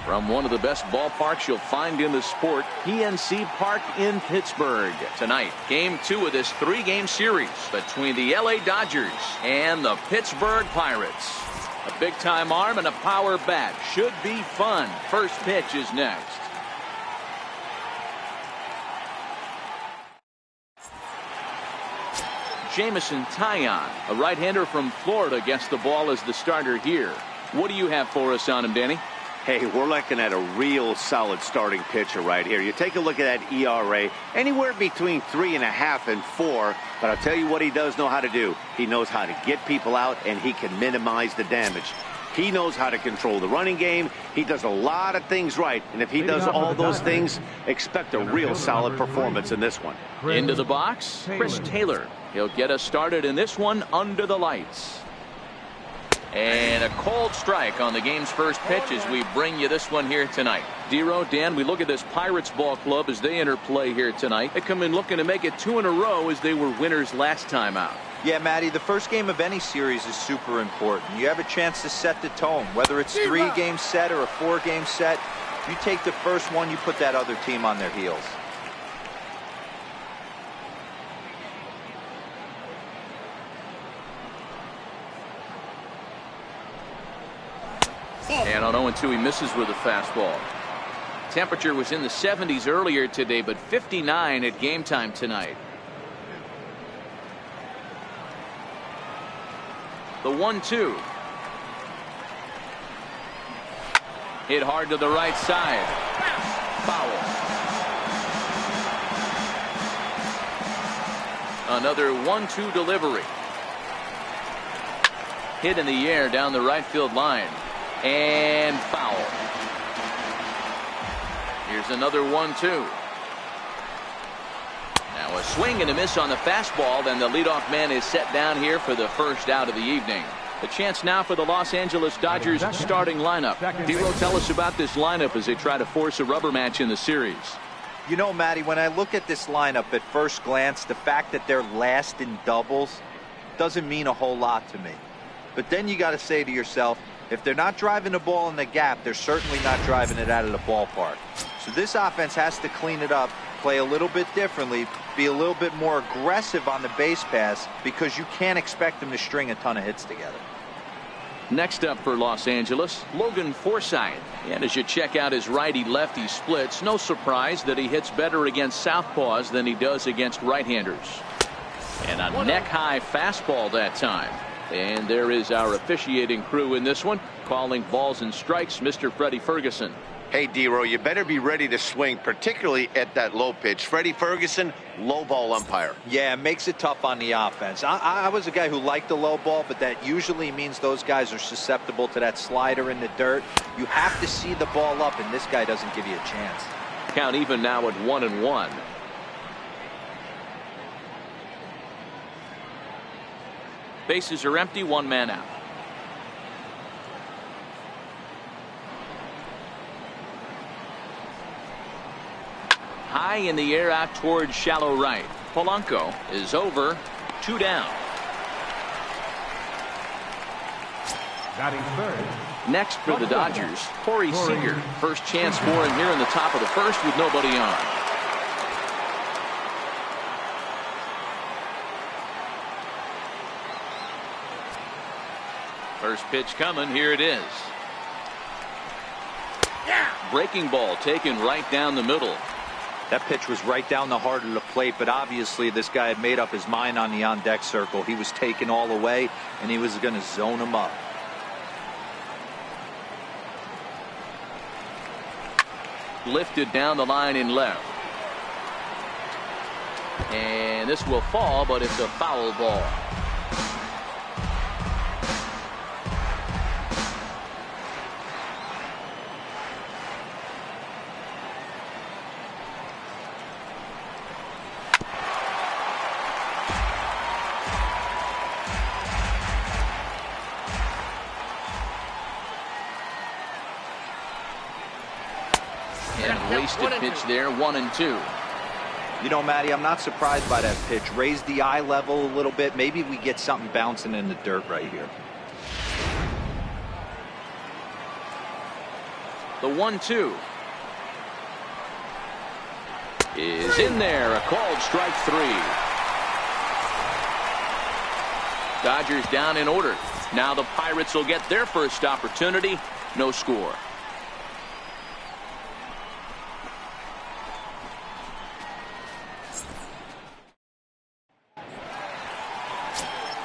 From one of the best ballparks you'll find in the sport, PNC Park in Pittsburgh. Tonight, Game 2 of this 3-game series between the LA Dodgers and the Pittsburgh Pirates. A big-time arm and a power bat. Should be fun. First pitch is next. Jameson Taillon, a right-hander from Florida, gets the ball as the starter here. What do you have for us on him, Danny? Hey, we're looking at a real solid starting pitcher right here. You take a look at that ERA, anywhere between 3.5 and 4. But I'll tell you what he does know how to do. He knows how to get people out, and he can minimize the damage. He knows how to control the running game. He does a lot of things right. And if he does all those things, expect a real solid performance in this one. Into the box, Chris Taylor. He'll get us started in this one under the lights. And a cold strike on the game's first pitch as we bring you this one here tonight. Dero, Dan, we look at this Pirates ball club as they enter play here tonight. They come in looking to make it 2 in a row as they were winners last time out. Yeah, Matty, the first game of any series is super important. You have a chance to set the tone, whether it's 3-game set or a 4-game set. You take the first one, you put that other team on their heels. And on 0-2, he misses with a fastball. Temperature was in the 70s earlier today, but 59 at game time tonight. The 1-2. Hit hard to the right side. Foul. Another 1-2 delivery. Hit in the air down the right field line. And foul. Here's another 1-2. Now a swing and a miss on the fastball. Then the leadoff man is set down here for the first out of the evening. The chance now for the Los Angeles Dodgers starting lineup. Dero, tell us about this lineup as they try to force a rubber match in the series. You know, Matty, when I look at this lineup at first glance, the fact that they're last in doubles doesn't mean a whole lot to me. But then you got to say to yourself, if they're not driving the ball in the gap, they're certainly not driving it out of the ballpark. So this offense has to clean it up, play a little bit differently, be a little bit more aggressive on the base pass, because you can't expect them to string a ton of hits together. Next up for Los Angeles, Logan Forsythe. And as you check out his righty-lefty splits, no surprise that he hits better against southpaws than he does against right-handers. And a neck-high fastball that time. And there is our officiating crew in this one, calling balls and strikes, Mr. Freddie Ferguson. Hey, Dero, you better be ready to swing, particularly at that low pitch. Freddie Ferguson, low ball umpire. Yeah, it makes it tough on the offense. I was a guy who liked the low ball, but that usually means those guys are susceptible to that slider in the dirt. You have to see the ball up, and this guy doesn't give you a chance. Count even now at 1-1. Bases are empty, 1 man out. High in the air out towards shallow right. Polanco is over, 2 down. Batting third. Next for the Dodgers, Corey Seager. First chance for him here in the top of the first with nobody on. First pitch coming. Here it is. Breaking ball taken right down the middle. That pitch was right down the heart of the plate, but obviously this guy had made up his mind on the on-deck circle. He was taken all the way, and he was going to zone him up. Lifted down the line in left. And this will fall, but it's a foul ball. Wasted pitch there, 1-2. You know, Matty, I'm not surprised by that pitch. Raise the eye level a little bit. Maybe we get something bouncing in the dirt right here. The 1-2 is in there. A called strike 3. Dodgers down in order. Now the Pirates will get their first opportunity. No score.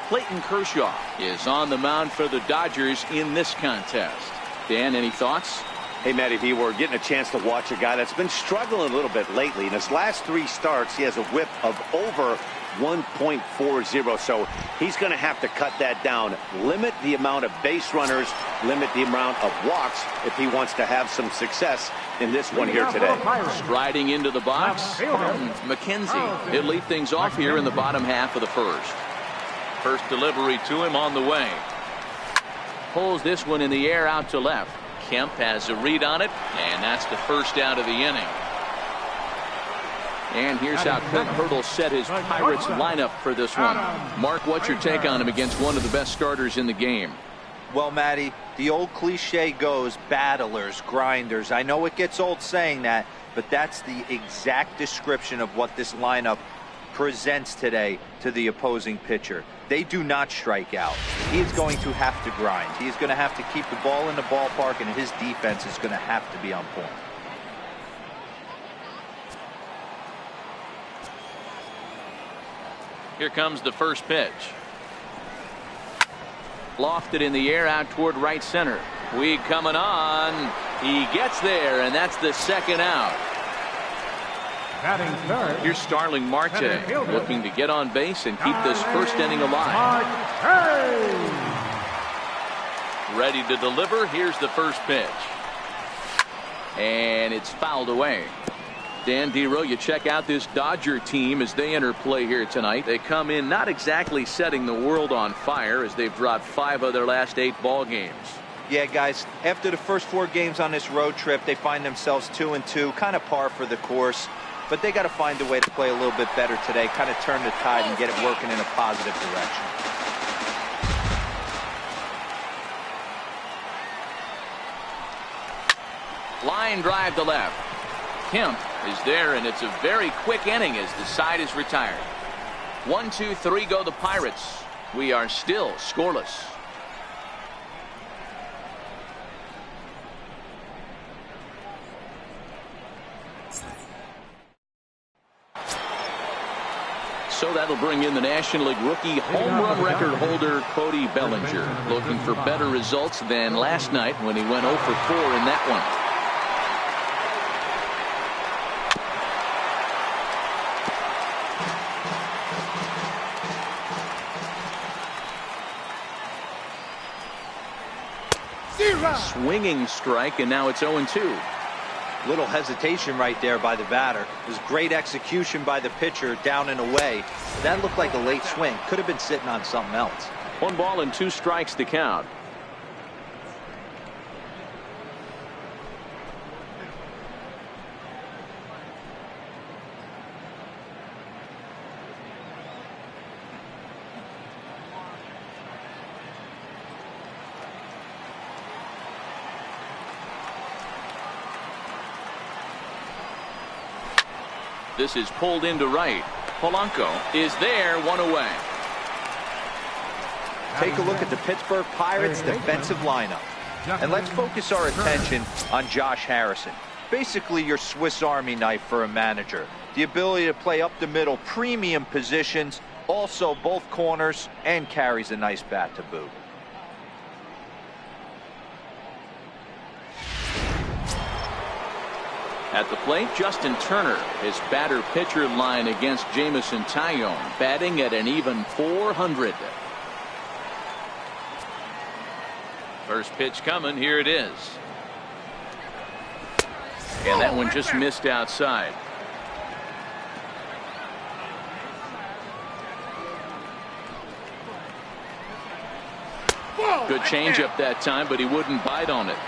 Clayton Kershaw is on the mound for the Dodgers in this contest. Dan, any thoughts? Hey, Matty, if you were getting a chance to watch a guy that's been struggling a little bit lately, in his last 3 starts, he has a whip of over 1.40, so he's going to have to cut that down, limit the amount of base runners, limit the amount of walks if he wants to have some success in this one here today. Striding into the box, McKenzie. He'll lead things off here in the bottom half of the first. First delivery to him on the way. Pulls this one in the air out to left. Kemp has a read on it, and that's the first out of the inning. And here's how Clint Hurdle set his Pirates lineup for this one. Mark, what's your take on him against one of the best starters in the game? Well, Matty, the old cliche goes battlers, grinders. I know it gets old saying that, but that's the exact description of what this lineup presents today to the opposing pitcher. They do not strike out. He is going to have to grind. He is going to have to keep the ball in the ballpark, and his defense is going to have to be on point. Here comes the first pitch. Lofted in the air out toward right center. Weed coming on. He gets there, and that's the second out. Here's Starling Marte looking to get on base and keep this first inning alive. Ready to deliver. Here's the first pitch. And it's fouled away. Dan Dero, you check out this Dodger team as they enter play here tonight. They come in not exactly setting the world on fire as they've dropped 5 of their last 8 ball games. Yeah, guys, after the first 4 games on this road trip, they find themselves 2-2, kind of par for the course. But they got to find a way to play a little bit better today, kind of turn the tide and get it working in a positive direction. Line drive to left. Kemp is there, and it's a very quick inning as the side is retired. 1-2-3 go the Pirates. We are still scoreless. So that'll bring in the National League rookie home run record holder Cody Bellinger, looking for better results than last night when he went 0 for 4 in that one. Swinging strike, and now it's 0-2. Little hesitation right there by the batter. It was great execution by the pitcher down and away. That looked like a late swing. Could have been sitting on something else. 1 ball and 2 strikes to count. This is pulled into right. Polanco is there, 1 away. Take a look at the Pittsburgh Pirates defensive lineup. And let's focus our attention on Josh Harrison. Basically your Swiss Army knife for a manager. The ability to play up the middle, premium positions, also both corners, and carries a nice bat to boot. At the plate, Justin Turner, his batter-pitcher line against Jamison Tyone, batting at an even 400. First pitch coming, here it is. And that one just missed outside. Good changeup that time, but he wouldn't bite on it.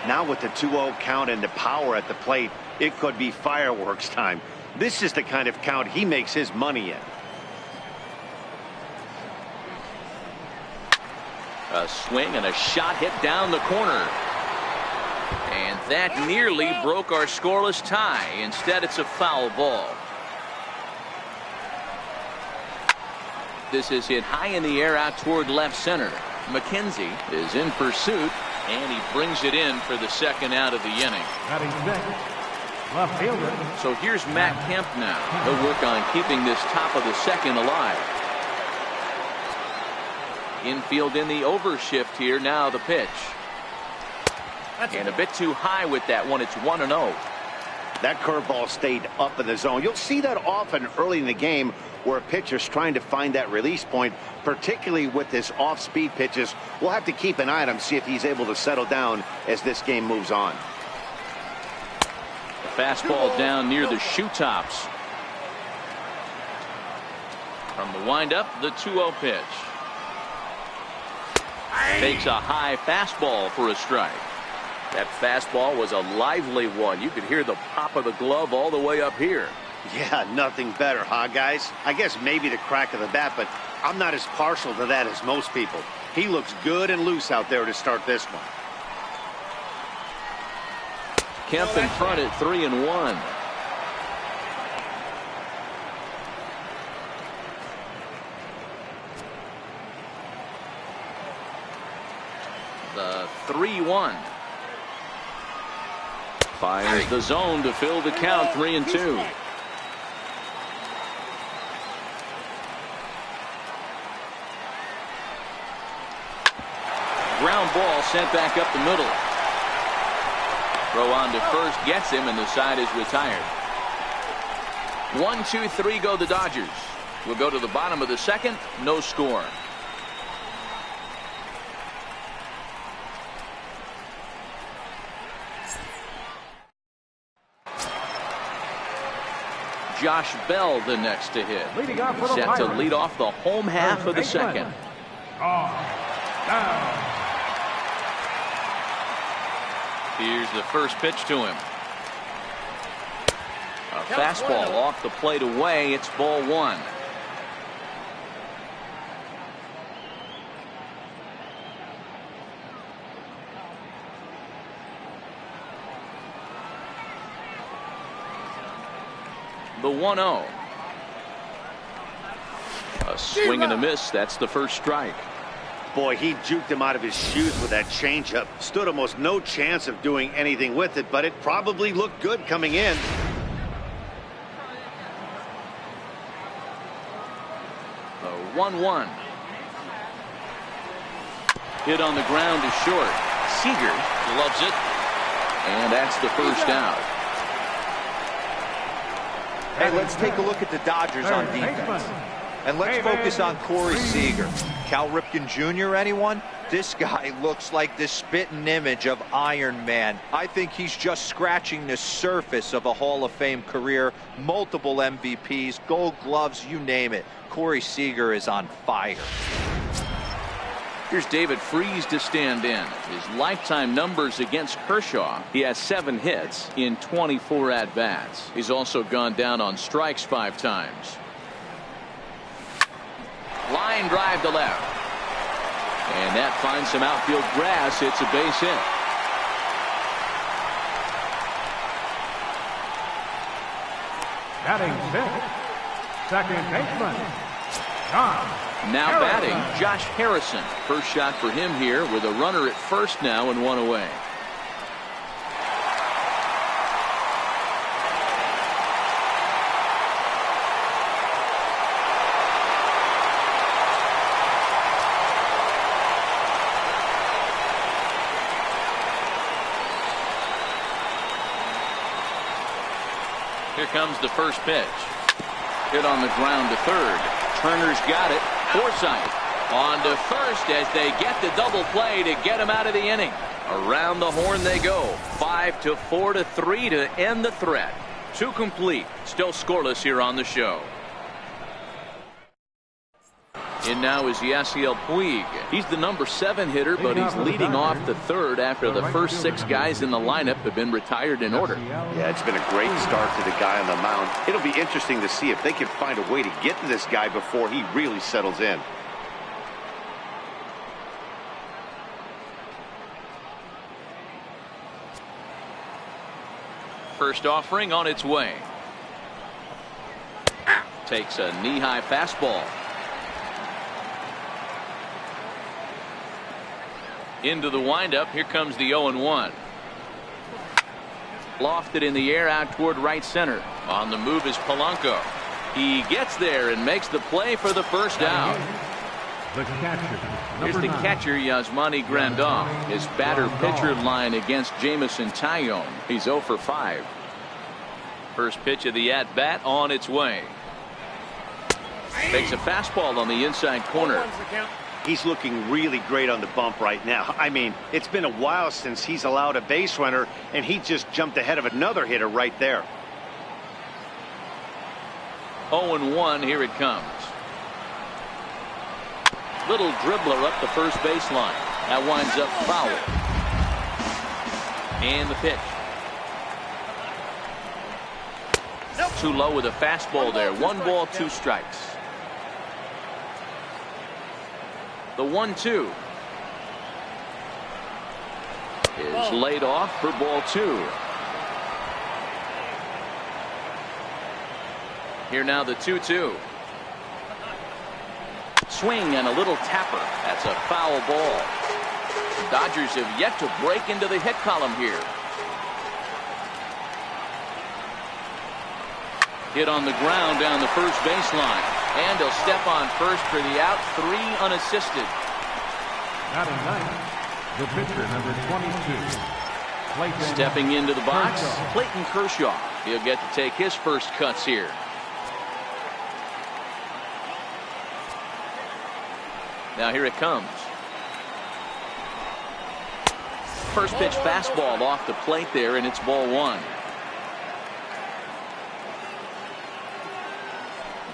Now with the 2-0 count and the power at the plate, it could be fireworks time. This is the kind of count he makes his money in. A swing and a shot hit down the corner. And That nearly broke our scoreless tie. Instead, it's a foul ball. This is hit high in the air out toward left center. McKenzie is in pursuit, and he brings it in for the second out of the inning. Left fielder. So here's Matt Kemp now. He'll work on keeping this top of the second alive. Infield in the overshift here. Now the pitch. And a bit too high with that one. It's 1-0. That curveball stayed up in the zone. You'll see that often early in the game where a pitcher's trying to find that release point, particularly with this off-speed pitches. We'll have to keep an eye on him, see if he's able to settle down as this game moves on. Fastball down near the shoe tops. From the windup, the 2-0 pitch. Takes a high fastball for a strike. That fastball was a lively one. You could hear the pop of the glove all the way up here. Yeah, nothing better, huh, guys? I guess maybe the crack of the bat, but I'm not as partial to that as most people. He looks good and loose out there to start this one. Kemp in front at 3-1. The 3-1. Fires the zone to fill the count. 3-2. Ground ball sent back up the middle. Throw on to first gets him, and the side is retired. 1-2-3 go the Dodgers. We'll go to the bottom of the second. No score. Josh Bell the next to hit. Set to lead off the home half of the second. Here's the first pitch to him. A fastball off the plate away. It's ball one. The 1-0. A swing and a miss. That's the first strike. Boy, he juked him out of his shoes with that changeup. Stood almost no chance of doing anything with it, but it probably looked good coming in. The 1-1. Hit on the ground is short. Seager loves it. And that's the first out. Hey, let's take a look at the Dodgers on defense. And let's focus on Corey Seager. Cal Ripken Jr., anyone? This guy looks like the spitting image of Iron Man. I think he's just scratching the surface of a Hall of Fame career. Multiple MVPs, Gold Gloves, you name it. Corey Seager is on fire. Here's David Freese to stand in. His lifetime numbers against Kershaw. He has 7 hits in 24 at-bats. He's also gone down on strikes 5 times. Line drive to left. And that finds some outfield grass. It's a base hit. Batting 6th, second baseman, John. Now batting, Josh Harrison. First shot for him here with a runner at first now and 1 away. Here comes the first pitch. Hit on the ground to third. Turner's got it. Forsythe on to first as they get the double play to get him out of the inning. Around the horn they go. 5-4-3 to end the threat. 2 complete. Still scoreless here on the show. In now is Yasiel Puig. He's the number 7 hitter, but he's leading off the third after the first 6 guys in the lineup have been retired in order. Yeah, it's been a great start to the guy on the mound. It'll be interesting to see if they can find a way to get to this guy before he really settles in. First offering on its way. Takes a knee-high fastball. Into the windup. Here comes the 0-1. Lofted in the air out toward right center. On the move is Polanco. He gets there and makes the play for the first out. The catcher, Here's the catcher, Yasmani Grandal. His batter-pitcher line against Jamison Tyone. He's 0 for 5. First pitch of the at-bat on its way. Takes a fastball on the inside corner. He's looking really great on the bump right now. I mean, it's been a while since he's allowed a base runner, and he just jumped ahead of another hitter right there. 0-1, here it comes. Little dribbler up the first baseline. That winds up foul. And the pitch. Too low with a fastball there. 1 ball, 2 strikes. The 1-2 is laid off for ball 2. Here now the 2-2. Swing and a little tapper. That's a foul ball. The Dodgers have yet to break into the hit column here. Hit on the ground down the first baseline. And he'll step on first for the out. 3 unassisted. Batting ninth, the pitcher, number 22. Clayton Stepping into the box, Kershaw. Clayton Kershaw. He'll get to take his first cuts here. Now here it comes. First pitch fastball off the plate there, and it's ball 1.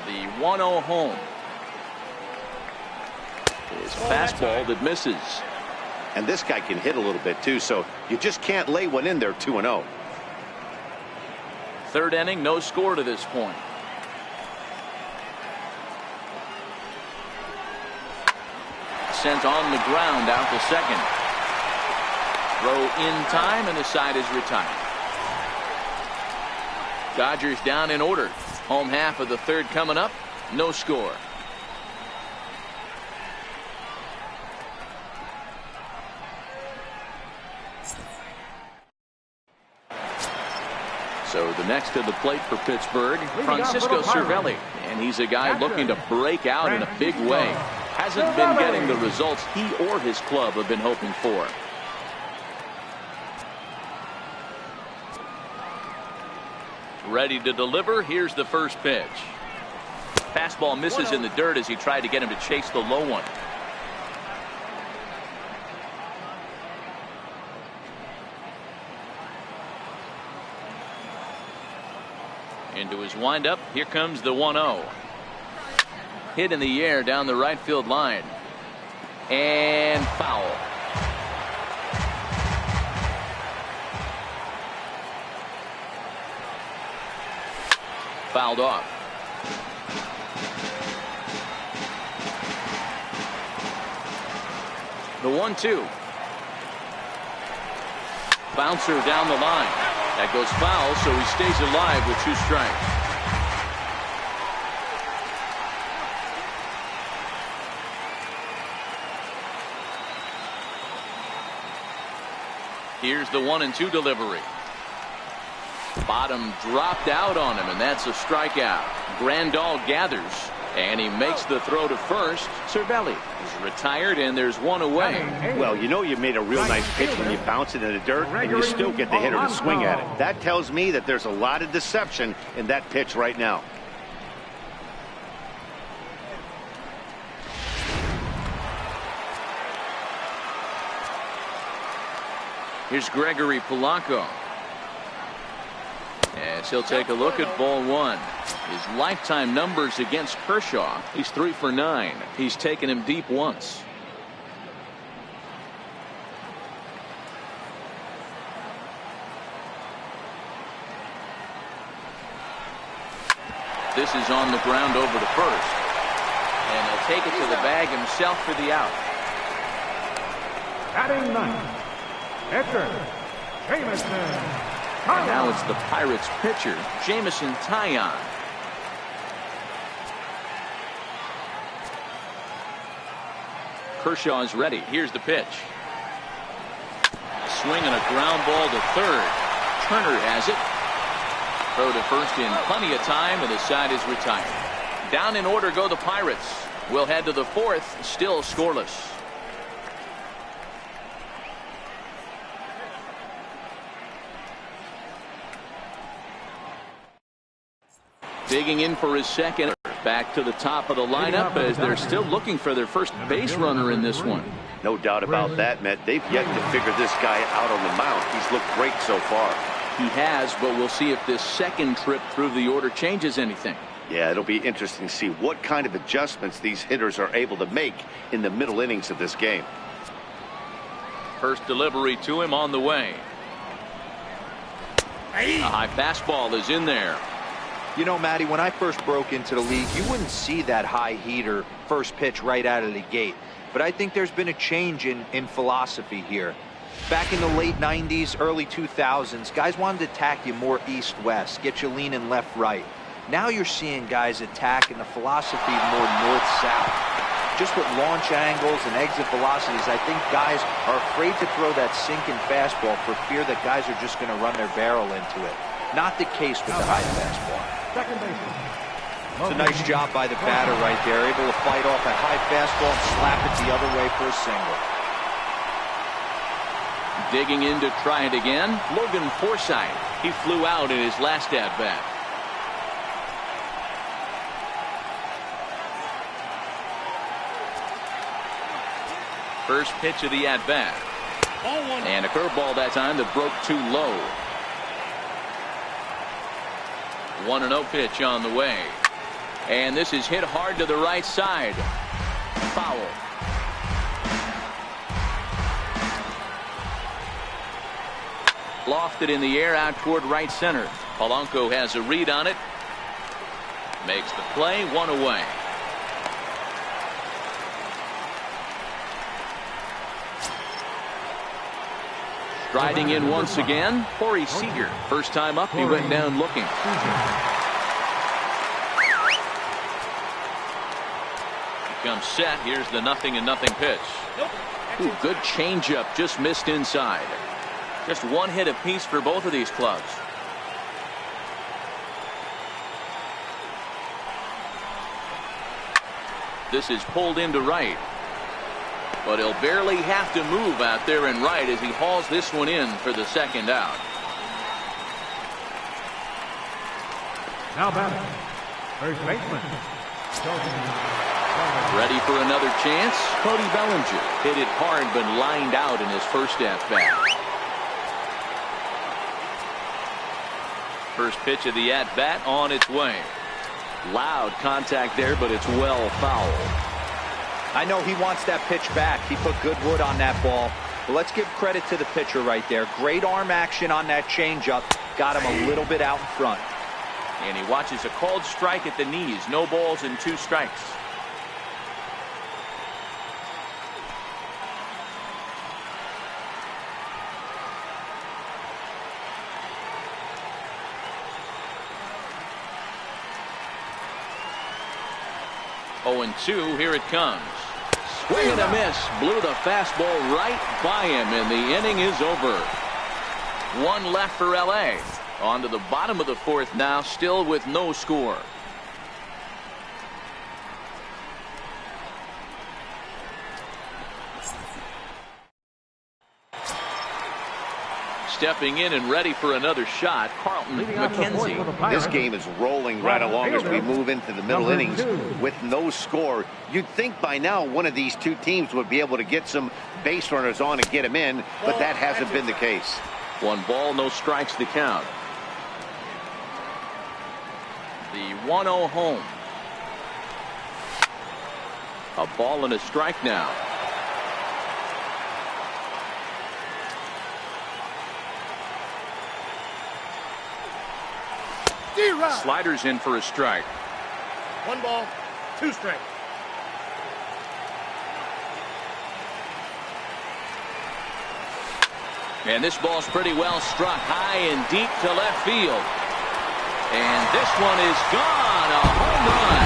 The 1-0 home is a fastball that misses. And this guy can hit a little bit too, so you just can't lay one in there 2-0. Third inning, no score to this point. Sent on the ground out to second. Throw in time, and the side is retired. Dodgers down in order. Home half of the third coming up. No score. So the next to the plate for Pittsburgh, Francisco Cervelli. And he's a guy looking to break out in a big way. Hasn't been getting the results he or his club have been hoping for. Ready to deliver. Here's the first pitch. Fastball misses in the dirt as he tried to get him to chase the low one. Into his windup. Here comes the 1-0. Hit in the air down the right field line. And foul. Fouled off. The 1-2. Bouncer down the line. That goes foul, so he stays alive with 2 strikes. Here's the 1-2 delivery. Bottom dropped out on him, and that's a strikeout. Grandal gathers, and he makes the throw to first. Cervelli is retired, and there's 1 away. Well, you know you made a real nice pitch when you bounce it in the dirt, and you still get the hitter to swing at it. That tells me that there's a lot of deception in that pitch right now. Here's Gregory Polanco. As he'll take a look at ball 1. His lifetime numbers against Kershaw. He's 3 for 9. He's taken him deep once. This is on the ground over to first. And he'll take it to the bag himself for the out. batting ninth, Edgar Jamison. And now it's the Pirates pitcher, Jameson Taillon. Kershaw is ready. Here's the pitch. Swing and a ground ball to third. Turner has it. Throw to first in plenty of time, and the side is retired. Down in order go the Pirates. We'll head to the fourth, still scoreless. Digging in for his second. Back to the top of the lineup as they're still looking for their first base runner in this one. No doubt about that, Matt. They've yet to figure this guy out on the mound. He's looked great so far. He has, but we'll see if this second trip through the order changes anything. Yeah, it'll be interesting to see what kind of adjustments these hitters are able to make in the middle innings of this game. First delivery to him on the way. A high fastball is in there. You know, Matty, when I first broke into the league, you wouldn't see that high heater first pitch right out of the gate. But I think there's been a change in philosophy here. Back in the late 90s, early 2000s, guys wanted to attack you more east-west, get you leaning left-right. Now you're seeing guys attack in the philosophy more north-south. Just with launch angles and exit velocities, I think guys are afraid to throw that sinking fastball for fear that guys are just going to run their barrel into it. Not the case with the high fastball. It's a nice job by the batter right there, able to fight off a high fastball and slap it the other way for a single. Digging in to try it again, Logan Forsythe. He flew out in his last at-bat. First pitch of the at-bat. And a curveball that time that broke too low. 1-0 pitch on the way. And this is hit hard to the right side. Foul. Lofted in the air out toward right center. Polanco has a read on it. Makes the play, one away. Striding in once again, Corey Seager. First time up, he went down looking. Comes set. Here's the 0-0 pitch. Ooh, good changeup, just missed inside. Just one hit apiece for both of these clubs. This is pulled into right. But he'll barely have to move out there in right as he hauls this one in for the second out. Now batting, first baseman. Ready for another chance? Cody Bellinger hit it hard but lined out in his first at-bat. First pitch of the at-bat on its way. Loud contact there, but it's well fouled. I know he wants that pitch back. He put good wood on that ball. But let's give credit to the pitcher right there. Great arm action on that changeup. Got him a little bit out in front. And he watches a called strike at the knees. No balls and 2 strikes. Oh, and 2, here it comes. Swing and a miss. Blew the fastball right by him, and the inning is over. 1 left for L.A. On to the bottom of the fourth now, still with no score. Stepping in and ready for another shot, Carlton McKenzie. This game is rolling right along as we move into the middle innings with no score. You'd think by now one of these two teams would be able to get some base runners on and get them in, but that hasn't been the case. 1 ball, no strikes to count. The 1-0 home. A ball and a strike now. Sliders in for a strike. 1 ball, 2 strikes. And this ball's pretty well struck high and deep to left field. And this one is gone. A home run.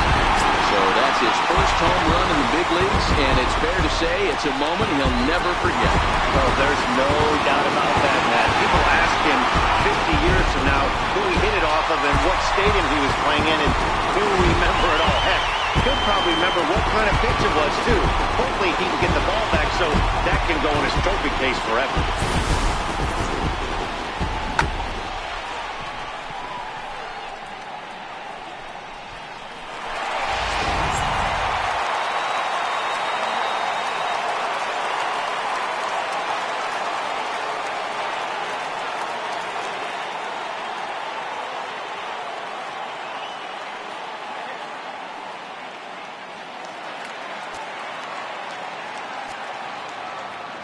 So that's his first home run in the big leagues, and it's fair to say it's a moment he'll never forget. Oh, there's no doubt about that, Matt. People ask him 50 years from now who he hit it off of and what stadium he was playing in, and he'll remember it all. Heck, he'll probably remember what kind of pitch it was, too. Hopefully he can get the ball back so that can go in his trophy case forever.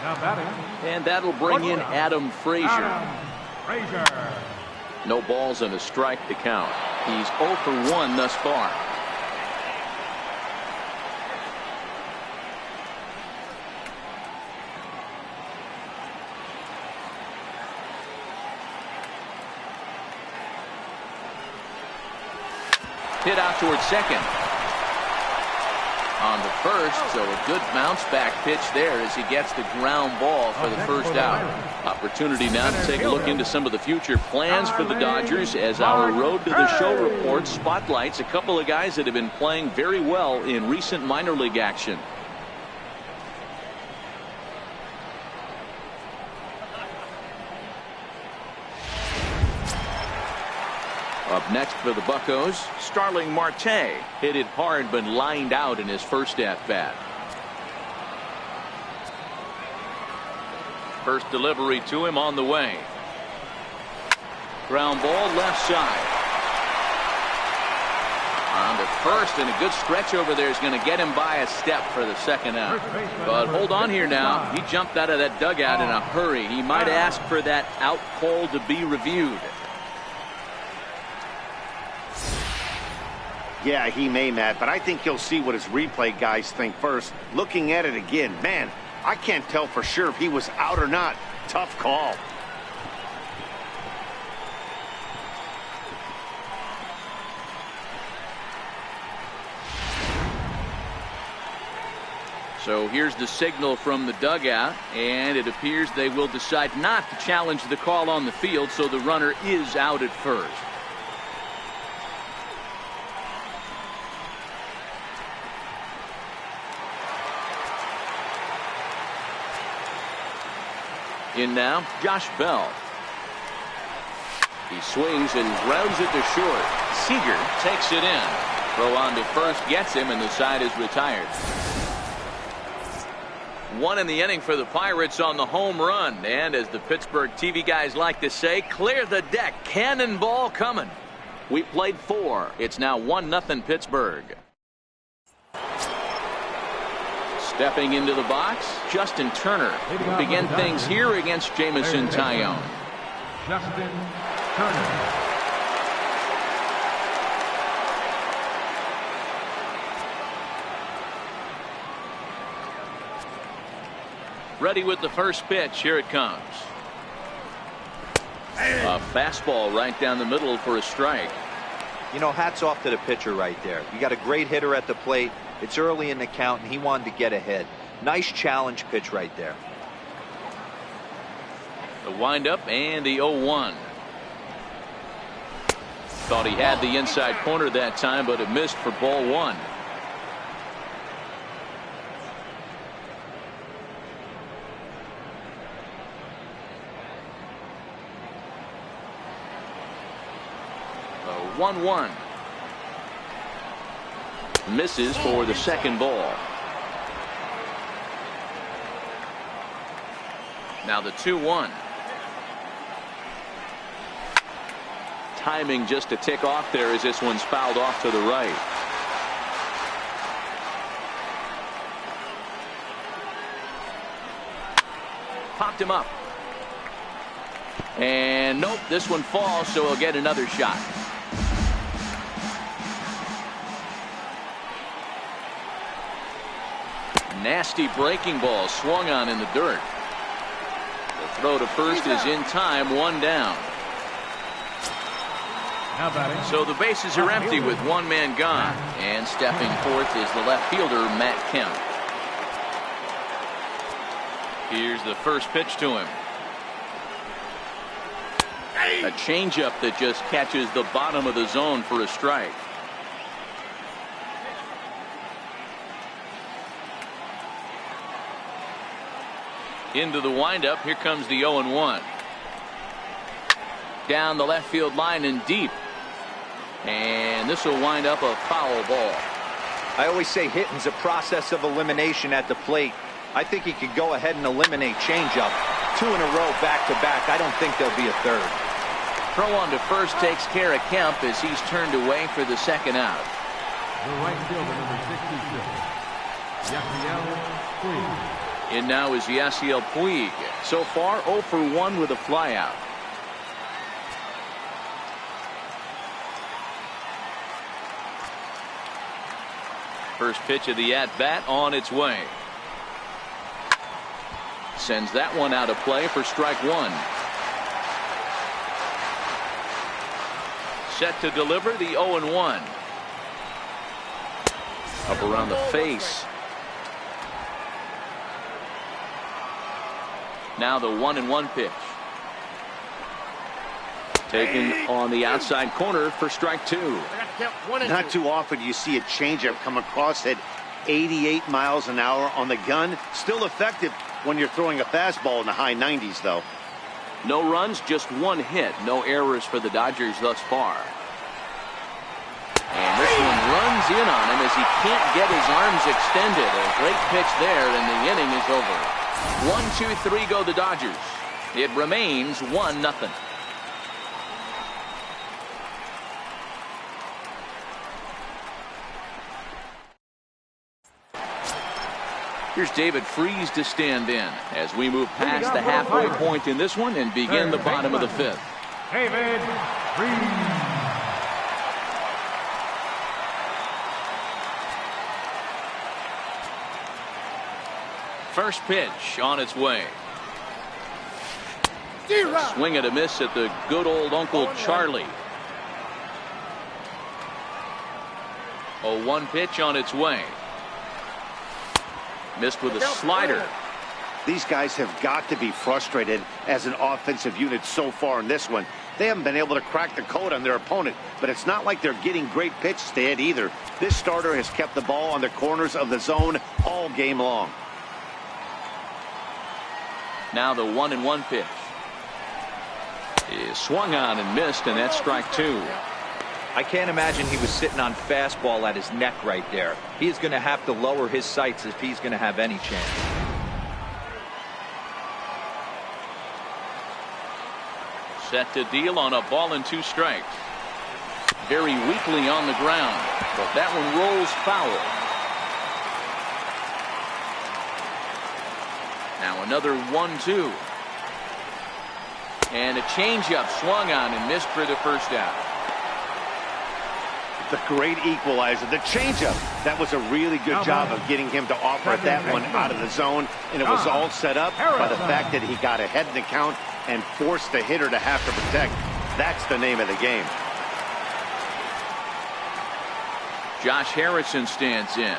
Now batting. And that'll bring in Adam Frazier. Frazier. No balls and a strike to count. He's 0 for 1 thus far. Hit out towards second. On to first, so a good bounce back pitch there as he gets the ground ball for the first out. Opportunity now to take a look into some of the future plans for the Dodgers as our Road to the Show report spotlights a couple of guys that have been playing very well in recent minor league action. Up next for the Buccos, Starling Marte hit it hard but lined out in his first at-bat. First delivery to him on the way. Ground ball left side. On to first, and a good stretch over there is going to get him by a step for the second out. But hold on here now. He jumped out of that dugout in a hurry. He might ask for that out call to be reviewed. Yeah, he may, Matt, but I think he'll see what his replay guys think first. Looking at it again, man, I can't tell for sure if he was out or not. Tough call. So here's the signal from the dugout, and it appears they will decide not to challenge the call on the field, so the runner is out at first. In now, Josh Bell. He swings and grounds it to short. Seager takes it in. Throw on to first gets him, and the side is retired. 1 in the inning for the Pirates on the home run. And as the Pittsburgh TV guys like to say, clear the deck. Cannonball coming. We played 4. It's now 1-0 Pittsburgh. Stepping into the box, Justin Turner will begin things here against Jamison Tyone. Justin Turner. Ready with the first pitch. Here it comes. A fastball right down the middle for a strike. You know, hats off to the pitcher right there. You got a great hitter at the plate. It's early in the count, and he wanted to get ahead. Nice challenge pitch right there. The windup and the 0-1. Thought he had the inside corner that time, but it missed for ball 1. The 1-1. Misses for the second ball. Now the 2-1. Timing just a tick off there as this one's fouled off to the right. Popped him up. And nope, this one falls, so he'll get another shot. Nasty breaking ball swung on in the dirt. The Throw to first is in time, 1 down. Now batting. So the bases are empty with 1 man gone. And stepping forth is the left fielder, Matt Kemp. Here's the first pitch to him. A changeup that just catches the bottom of the zone for a strike. Into the windup. Here comes the 0-1. Down the left field line and deep. And this will wind up a foul ball. I always say hitting's a process of elimination at the plate. I think he could go ahead and eliminate changeup. 2 in a row back to back. I don't think there'll be a third. Throw on to first takes care of Kemp as he's turned away for the second out. The right fielder, number 66, Yasiel Puig. In now is Yasiel Puig. So far 0 for 1 with a flyout. First pitch of the at-bat on its way. Sends that one out of play for strike 1. Set to deliver the 0-1. Up around the face. Now the 1-1 pitch. Taken on the outside corner for strike 2. Not too often you see a changeup come across at 88 miles an hour on the gun. Still effective when you're throwing a fastball in the high 90s, though. No runs, just 1 hit. No errors for the Dodgers thus far. And this one runs in on him as he can't get his arms extended. A great pitch there, and the inning is over. 1, 2, 3 go the Dodgers. It remains 1-0. Here's David Freese to stand in as we move past the halfway point in this one and begin the bottom of the 5th. David Freese. First pitch on its way. Swing and a miss at the good old Uncle Charlie. 0-1 pitch on its way. Missed with a slider. These guys have got to be frustrated as an offensive unit so far in this one. They haven't been able to crack the code on their opponent, but it's not like they're getting great pitches to hit either. This starter has kept the ball on the corners of the zone all game long. Now the 1-1 pitch is swung on and missed, and that's strike 2. I can't imagine he was sitting on fastball at his neck right there. He's going to have to lower his sights if he's going to have any chance. Set to deal on a ball and 2 strikes. Very weakly on the ground, but that one rolls foul. Now another 1-2. And a changeup swung on and missed for the first out. The great equalizer, the changeup. That was a really good job of getting him to offer that one out of the zone, and it was all set up by the fact that he got ahead in the count and forced the hitter to have to protect. That's the name of the game. Josh Harrison stands in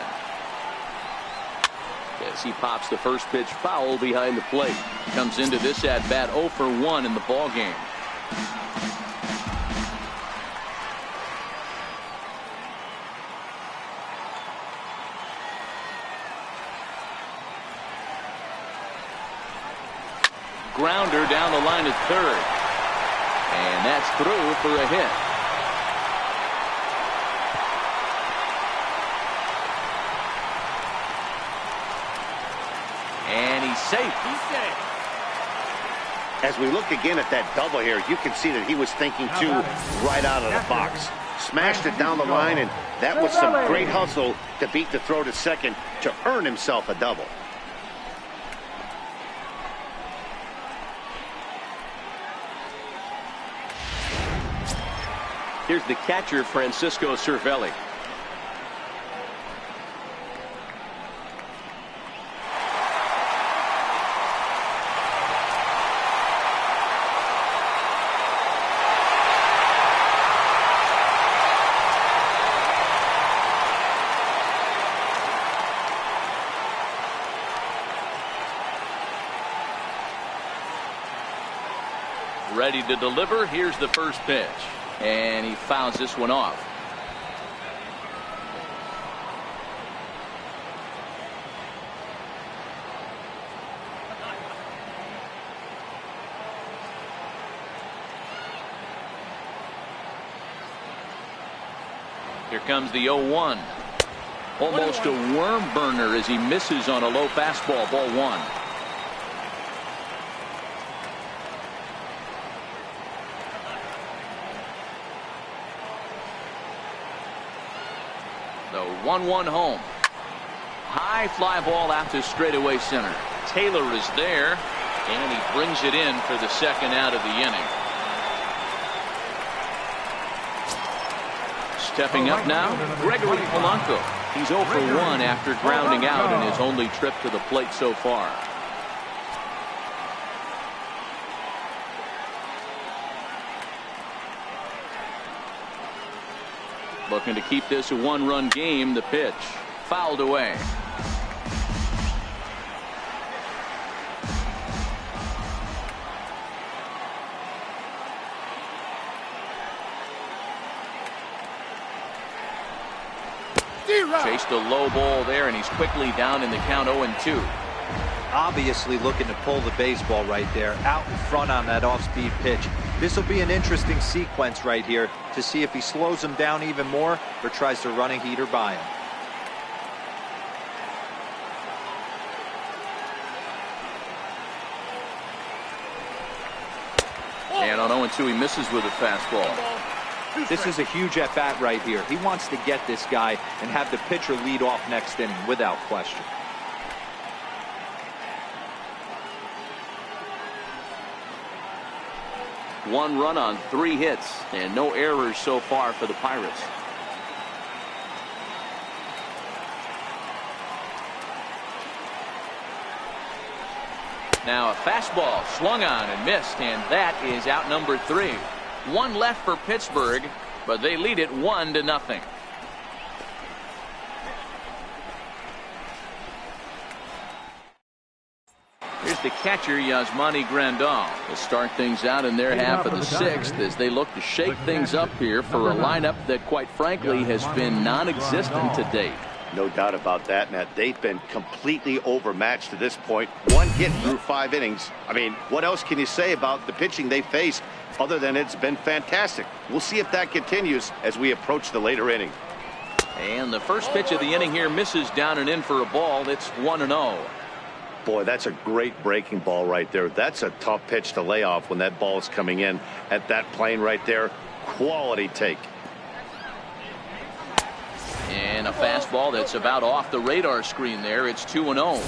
as he pops the first pitch foul behind the plate. Comes into this at bat 0 for 1 in the ball game. Grounder down the line at third, and that's through for a hit. And he's safe. As we look again at that double here, you can see that he was thinking too right out of the box. Smashed it down the line, and that was some great hustle to beat the throw to second to earn himself a double. Here's the catcher, Francisco Cervelli. Ready to deliver. Here's the first pitch. And he fouls this one off. Here comes the 0-1. Almost a worm burner as he misses on a low fastball. Ball one. The 1-1 home. High fly ball out to straightaway center. Taylor is there, and he brings it in for the second out of the inning. Stepping up now, Gregory Polanco. He's 0 for 1 after grounding out in his only trip to the plate so far. Looking to keep this a one-run game. The pitch fouled away. Chased a low ball there, and he's quickly down in the count. 0-2. Obviously looking to pull the baseball right there, out in front on that off-speed pitch. This will be an interesting sequence right here to see if he slows him down even more or tries to run a heater by him. And on 0-2, he misses with a fastball. This is a huge at-bat right here. He wants to get this guy and have the pitcher lead off next inning without question. One run on 3 hits and no errors so far for the Pirates. Now a fastball swung on and missed, and that is out number 3. One left for Pittsburgh, but they lead it 1-0. Here's the catcher, Yasmani Grandal, to start things out in their half of the 6th as they look to shake things up here for a lineup that, quite frankly, has been non-existent to date. No doubt about that, Matt. They've been completely overmatched to this point. One hit through 5 innings. I mean, what else can you say about the pitching they faced other than it's been fantastic? We'll see if that continues as we approach the later inning. And the first pitch of the inning here misses down and in for a ball. It's 1-0. Boy, that's a great breaking ball right there. That's a tough pitch to lay off when that ball is coming in at that plane right there. Quality take. And a fastball that's about off the radar screen there. It's 2-0.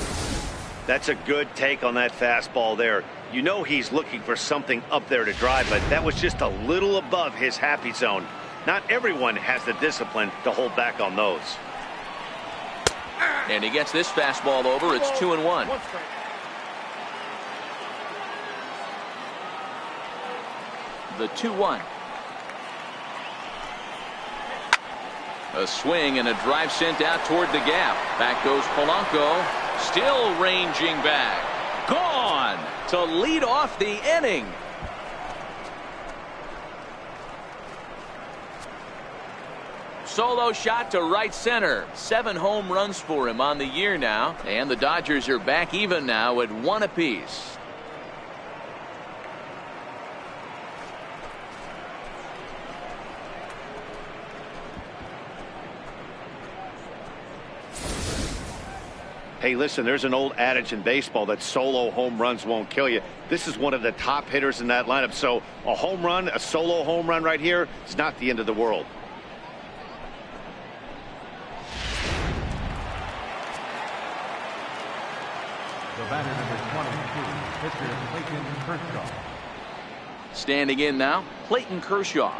That's a good take on that fastball there. You know he's looking for something up there to drive, but that was just a little above his happy zone. Not everyone has the discipline to hold back on those. And he gets this fastball over. It's 2-1. The 2-1. A swing and a drive sent out toward the gap. Back goes Polanco. Still ranging back. Gone to lead off the inning. Solo shot to right center. 7 home runs for him on the year now. And the Dodgers are back even now at 1 apiece. Hey, listen, there's an old adage in baseball that solo home runs won't kill you. This is one of the top hitters in that lineup. So a home run, a solo home run right here is not the end of the world. The batter, number 22, pitcher Clayton Kershaw. Standing in now, Clayton Kershaw.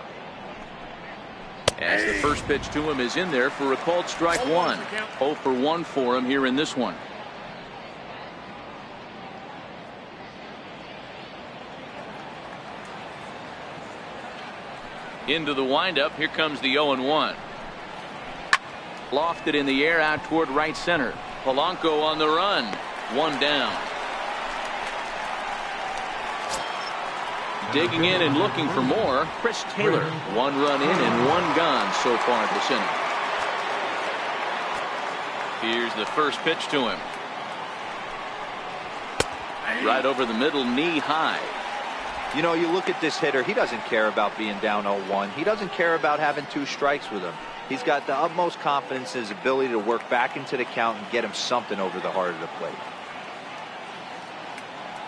As the first pitch to him is in there for a called strike 1. 0 for 1 for him here in this one. Into the windup. Here comes the 0-1. Lofted in the air out toward right center. Polanco on the run. 1 down. Digging in and looking for more, Chris Taylor. 1 run in and 1 gone so far this inning. Here's the first pitch to him. Right over the middle, knee high. You know, you look at this hitter, he doesn't care about being down 0-1. He doesn't care about having 2 strikes with him. He's got the utmost confidence in his ability to work back into the count and get him something over the heart of the plate.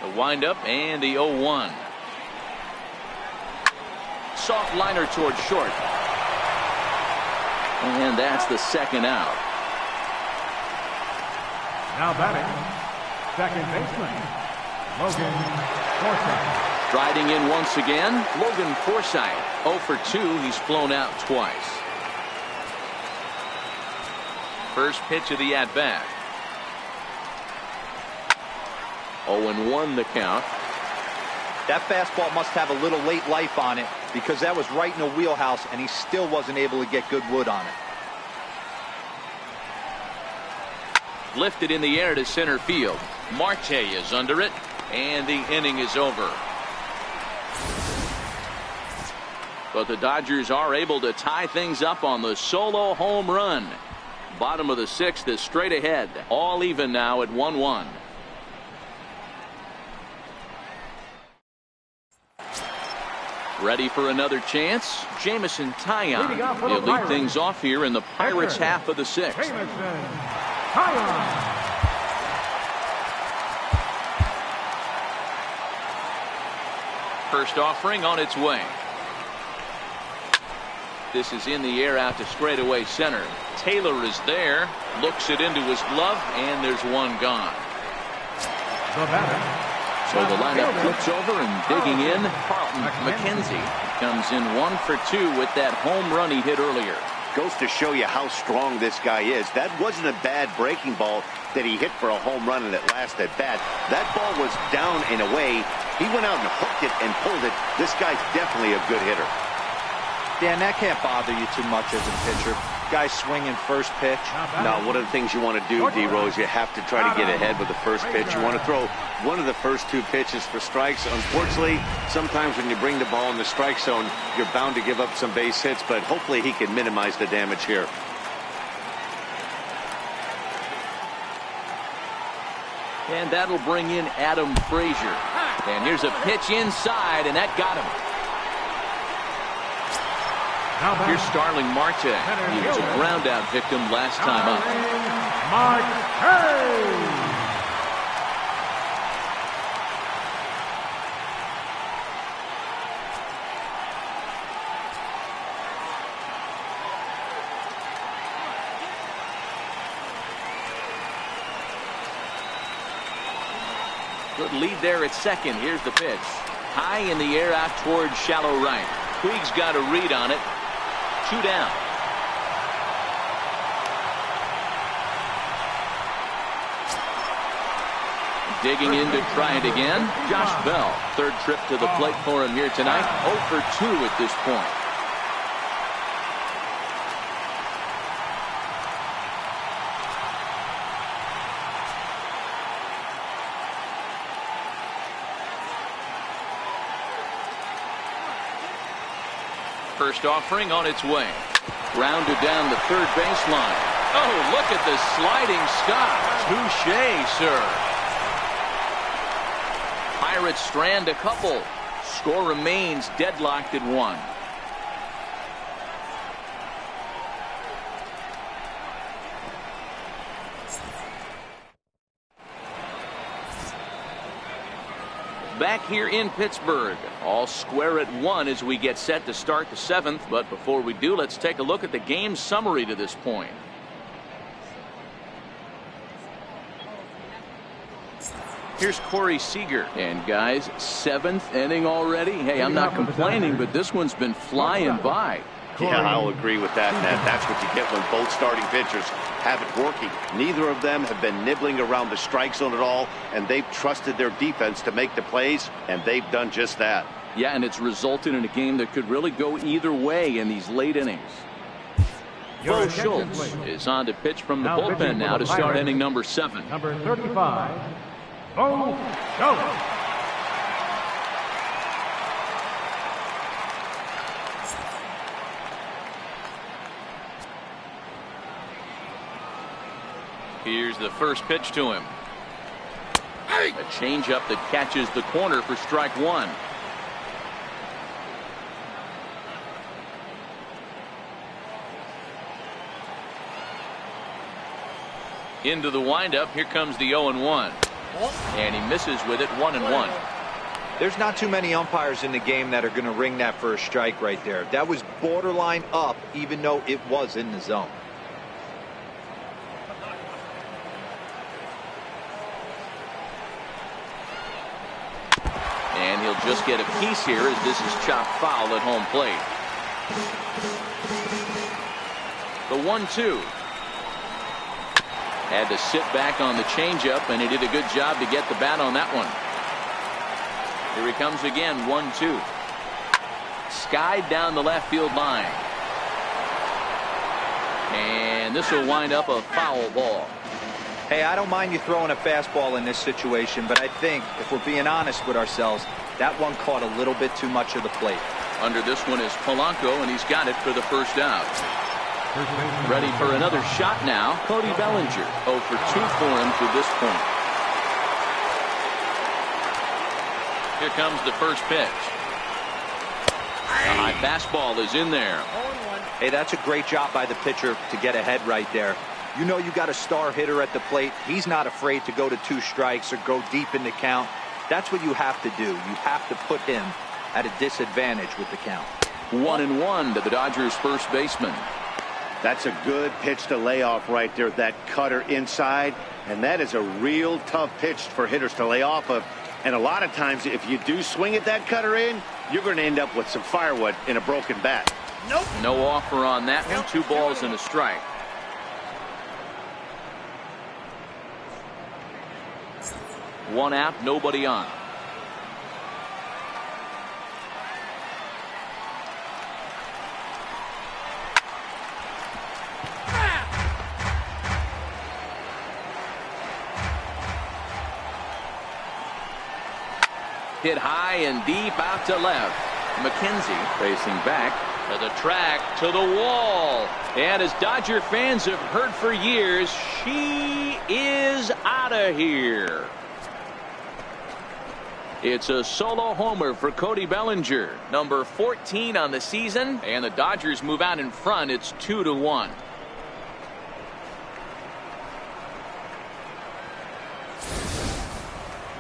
The windup and the 0-1. Soft liner towards short. And that's the second out. Now batting, second baseman, Logan Forsythe. Striding in once again, Logan Forsythe. 0 for 2. He's flown out twice. First pitch of the at-bat. 0-1 the count. That fastball must have a little late life on it because that was right in the wheelhouse and he still wasn't able to get good wood on it. Lifted in the air to center field. Marte is under it, and the inning is over. But the Dodgers are able to tie things up on the solo home run. Bottom of the 6th is straight ahead. All even now at 1-1. Ready for another chance? Jamison Taillon. He'll lead things off here in the Pirates' half of the 6th. Jamison Taillon. First offering on its way. This is in the air out to straightaway center. Taylor is there, looks it into his glove, and there's 1 gone. The batter. So the lineup flips over and digging in. Carlton McKenzie comes in 1 for 2 with that home run he hit earlier. Goes to show you how strong this guy is. That wasn't a bad breaking ball that he hit for a home run in that last at bat. That ball was down and away. He went out and hooked it and pulled it. This guy's definitely a good hitter. Dan, that can't bother you too much as a pitcher. Guy swinging first pitch. Now, one of the things you want to do, D-Rose, you have to try to get ahead with the first pitch. You want to throw one of the first 2 pitches for strikes. Unfortunately, sometimes when you bring the ball in the strike zone, you're bound to give up some base hits, but hopefully he can minimize the damage here. And that'll bring in Adam Frazier. And here's a pitch inside, and that got him. Here's Starling Marte. He was a ground out victim last time up. Good lead there at second. Here's the pitch. High in the air out towards shallow right. Puig's got a read on it. 2 down. Digging in to try it again. Josh Bell. 3rd trip to the plate for him here tonight. 0 for 2 at this point. First offering on its way. Grounded down the 3rd baseline. Oh, look at the sliding stop. Touché, sir. Pirates strand a couple. Score remains deadlocked at 1. Back here in Pittsburgh, all square at 1 as we get set to start the 7th. But before we do, let's take a look at the game summary to this point. Here's Corey Seager. And guys, 7th inning already. Hey, I'm not complaining, but this one's been flying by. Yeah, I'll agree with that, Ned. That's what you get when both starting pitchers have it working. Neither of them have been nibbling around the strike zone at all, and they've trusted their defense to make the plays, and they've done just that. Yeah, and it's resulted in a game that could really go either way in these late innings. Bo Schultz is on to pitch from the bullpen now to start inning number 7. Number 35, Bo Schultz. Here's the first pitch to him. A changeup that catches the corner for strike one. Into the windup. Here comes the 0-1. And he misses with it. 1-1. There's not too many umpires in the game that are going to ring that for a strike right there. That was borderline up, even though it was in the zone. And he'll just get a piece here as this is chopped foul at home plate. The 1-2. Had to sit back on the changeup, and he did a good job to get the bat on that one. Here he comes again. 1-2. Skied down the left field line. And this will wind up a foul ball. Hey, I don't mind you throwing a fastball in this situation, but I think if we're being honest with ourselves, that one caught a little bit too much of the plate. Under this one is Polanco, and he's got it for the first out. Ready for another shot now. Cody Bellinger. 0 for 2 for him to this point. Here comes the first pitch. A high fastball is in there. Hey, that's a great job by the pitcher to get ahead right there. You know you got a star hitter at the plate. He's not afraid to go to 2 strikes or go deep in the count. That's what you have to do. You have to put him at a disadvantage with the count. 1-1 to the Dodgers first baseman. That's a good pitch to lay off right there. That cutter inside. And that is a real tough pitch for hitters to lay off of. And a lot of times, if you do swing at that cutter in, you're going to end up with some firewood in a broken bat. Nope. No offer on that one. 2 balls and a strike. One out, nobody on. Hit high and deep out to left. McKenzie facing back to the track, to the wall. And as Dodger fans have heard for years, she is out of here. It's a solo homer for Cody Bellinger, number 14 on the season, and the Dodgers move out in front. It's 2-1.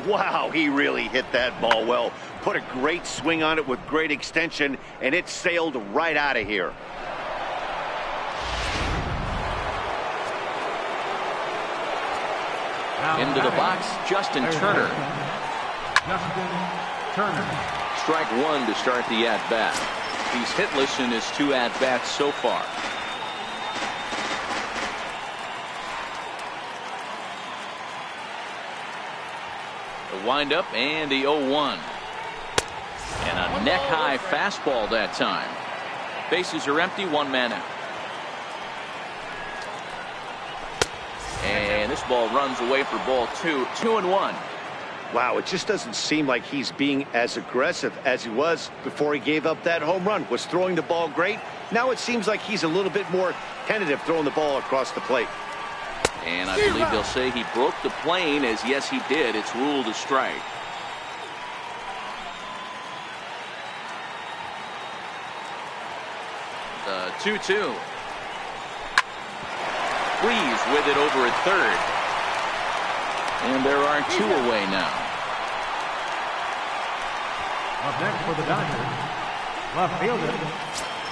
Wow, he really hit that ball well. Put a great swing on it with great extension, and it sailed right out of here. Into the box, Justin Turner. Justin Turner. Strike one to start the at-bat. He's hitless in his 2 at-bats so far. The windup and the 0-1. And a neck-high fastball that time. Bases are empty, 1 man out. And this ball runs away for ball 2. 2-1. Wow, it just doesn't seem like he's being as aggressive as he was before he gave up that home run. Was throwing the ball great. Now it seems like he's a little bit more tentative throwing the ball across the plate. And I believe they'll say he broke the plane, as yes he did. It's ruled a strike. The 2-2. Freeze with it over at third. And there are 2 away now. Up next for the Dodgers, left fielder,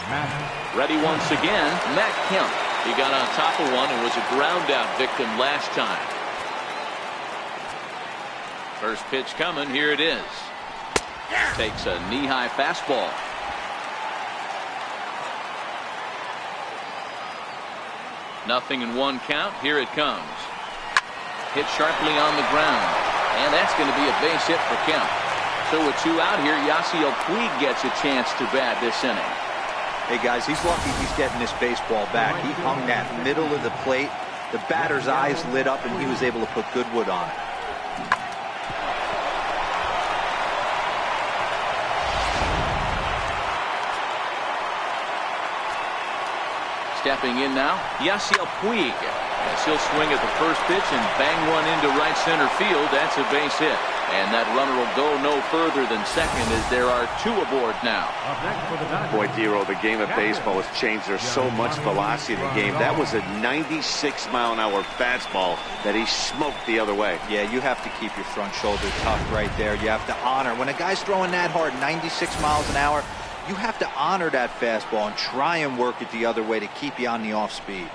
Matt. Ready once again, Matt Kemp. He got on top of one and was a ground out victim last time. First pitch coming. Here it is. Takes a knee-high fastball. Nothing in 1 count. Here it comes. Hit sharply on the ground. And that's going to be a base hit for Kemp. So with 2 out here, Yasiel Puig gets a chance to bat this inning. Hey, guys, he's lucky he's getting this baseball back. He hung that middle of the plate. The batter's eyes lit up, and he was able to put good wood on it. Stepping in now, Yasiel Puig. Yes, he'll swing at the first pitch and bang one into right center field. That's a base hit. And that runner will go no further than second as there are two aboard now. Boy, Dero, the game of baseball has changed. There's so much velocity in the game. That was a 96-mile-an-hour fastball that he smoked the other way. Yeah, you have to keep your front shoulder tucked right there. You have to honor. When a guy's throwing that hard, 96 miles an hour, you have to honor that fastball and try and work it the other way to keep you on the off speed.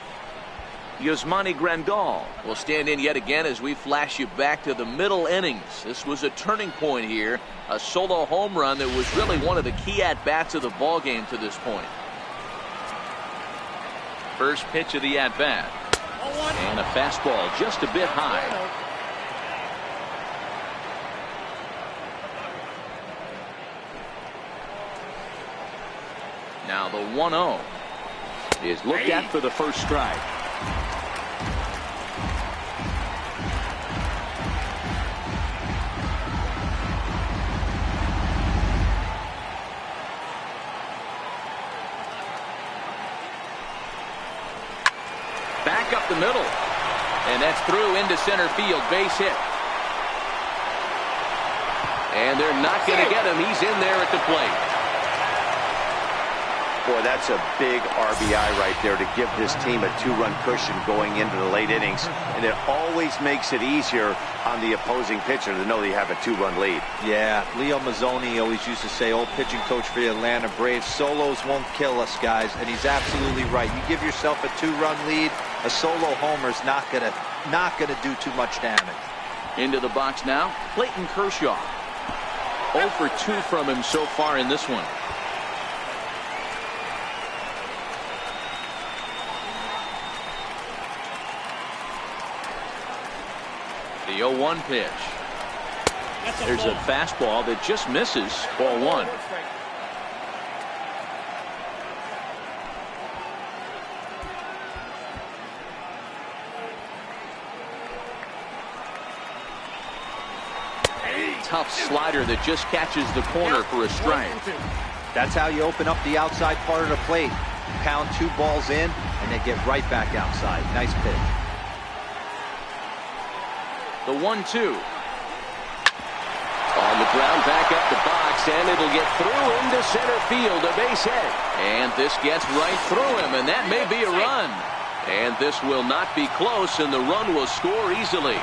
Yasmani Grandal will stand in yet again as we flash you back to the middle innings. This was a turning point here, a solo home run that was really one of the key at-bats of the ball game to this point. First pitch of the at-bat, and a fastball just a bit high. Now the 1-0 is looked at for the first strike. Back up the middle, and that's through into center field, base hit. And they're not going to get him. He's in there at the plate. Boy, that's a big RBI right there to give this team a two-run cushion going into the late innings. And it always makes it easier on the opposing pitcher to know they have a two-run lead. Yeah, Leo Mazzoni always used to say, old pitching coach for the Atlanta Braves, solos won't kill us, guys. And he's absolutely right. You give yourself a two-run lead, a solo homer's not gonna do too much damage. Into the box now, Clayton Kershaw. 0 for 2 from him so far in this one. The 0-1 pitch. There's a fastball that just misses. Ball 1. Tough slider that just catches the corner for a strike. That's how you open up the outside part of the plate. Pound 2 balls in, and they get right back outside. Nice pitch. The 1-2. On the ground, back up the box, and it'll get through into center field, a base hit. And this gets right through him, and that may be a run. And this will not be close, and the run will score easily.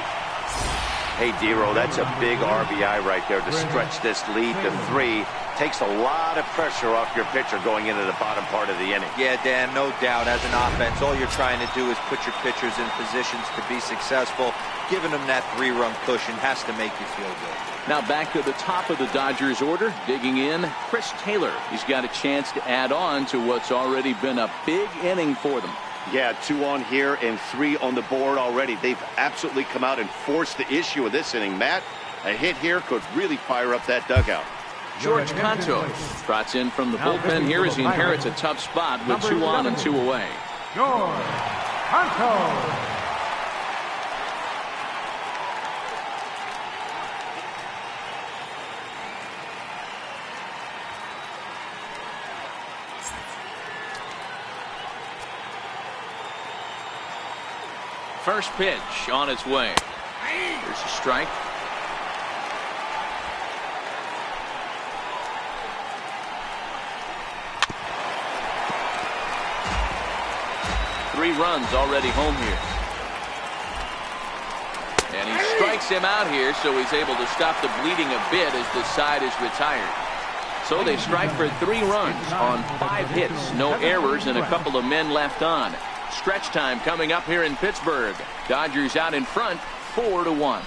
Hey, Dero, that's a big RBI right there to stretch this lead to 3. Takes a lot of pressure off your pitcher going into the bottom part of the inning. Yeah, Dan, no doubt. As an offense, all you're trying to do is put your pitchers in positions to be successful. Giving them that 3-run cushion has to make you feel good. Now back to the top of the Dodgers order. Digging in, Chris Taylor. He's got a chance to add on to what's already been a big inning for them. Yeah, 2 on here and 3 on the board already. They've absolutely come out and forced the issue of this inning. Matt, a hit here could really fire up that dugout. George Cantos trots in from the bullpen here as he inherits a tough spot with 2 on and 2 away. George Cantos. First pitch on its way. Here's a strike. Three runs already home here. And he strikes him out here, so he's able to stop the bleeding a bit as the side is retired. So they strike for 3 runs on 5 hits, no errors, and a couple of men left on. Stretch time coming up here in Pittsburgh. Dodgers out in front, 4-1.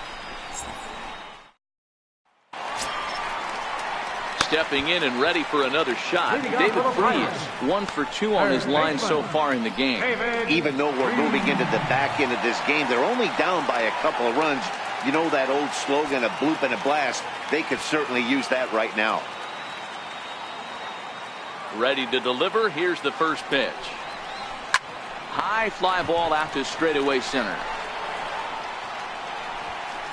Stepping in and ready for another shot, David Freese, 1 for 2 on his line so far in the game. Even though we're moving into the back end of this game, they're only down by a couple of runs. You know that old slogan, a bloop and a blast. They could certainly use that right now. Ready to deliver. Here's the first pitch. High fly ball out to straightaway center.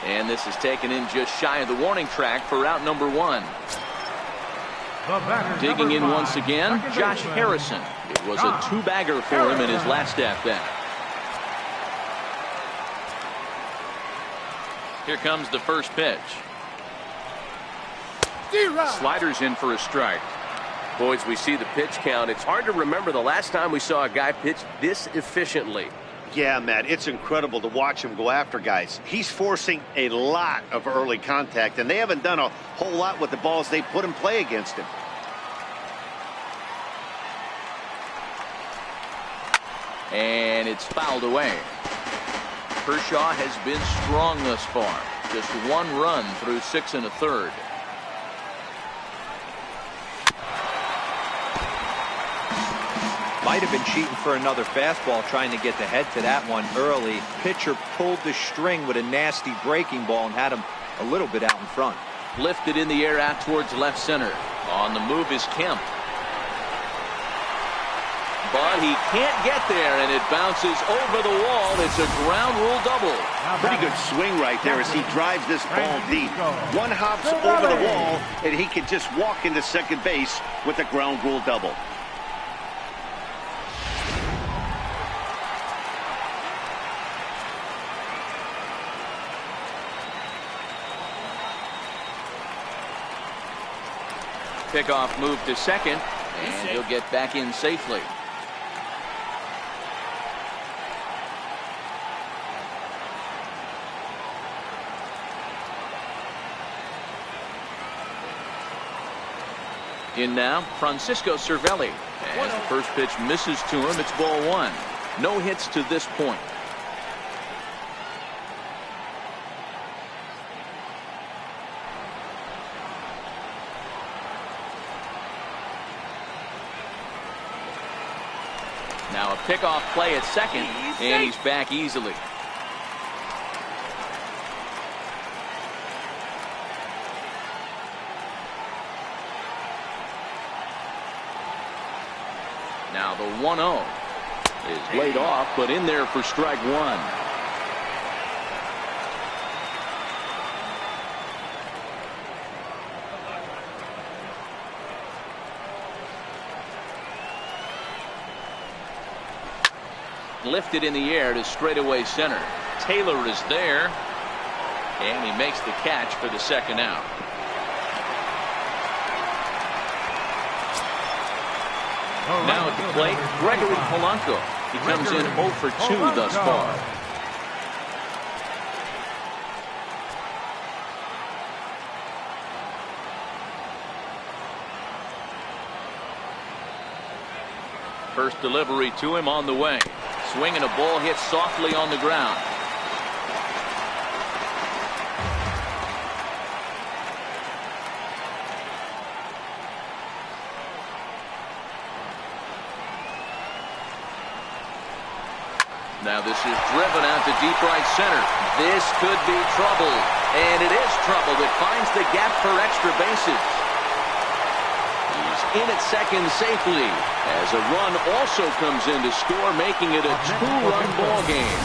And this is taken in just shy of the warning track for out number 1. Digging in once again, Josh Harrison. It was a 2-bagger for him in his last at bat. Here comes the first pitch. Sliders in for a strike. Boys, we see the pitch count. It's hard to remember the last time we saw a guy pitch this efficiently. Yeah, Matt, it's incredible to watch him go after guys. He's forcing a lot of early contact, and they haven't done a whole lot with the balls they put in play against him. And it's fouled away. Kershaw has been strong thus far. Just 1 run through 6 1/3. Might have been cheating for another fastball, trying to get the head to that one early. Pitcher pulled the string with a nasty breaking ball and had him a little bit out in front. Lifted in the air out towards left center. On the move is Kemp. But he can't get there, and it bounces over the wall. It's a ground rule double. Pretty good swing right there as he drives this ball deep. One hops over the wall, and he can just walk into second base with a ground rule double. Pickoff move to second, and he'll get back in safely. In now, Francisco Cervelli. As the first pitch misses to him, it's ball 1. No hits to this point. Now a pickoff play at second, and he's back easily. Now the 1-0 is laid off, but in there for strike 1. Lifted in the air to straightaway center. Taylor is there, and he makes the catch for the second out. Now at the plate, Gregory Polanco. He comes in 0 for 2 thus far. First delivery to him on the way. Swing and a ball hit softly on the ground. Now this is driven out to deep right center. This could be trouble. And it is trouble that finds the gap for extra bases. He's in at second safely as a run also comes in to score, making it a 2-run ball game.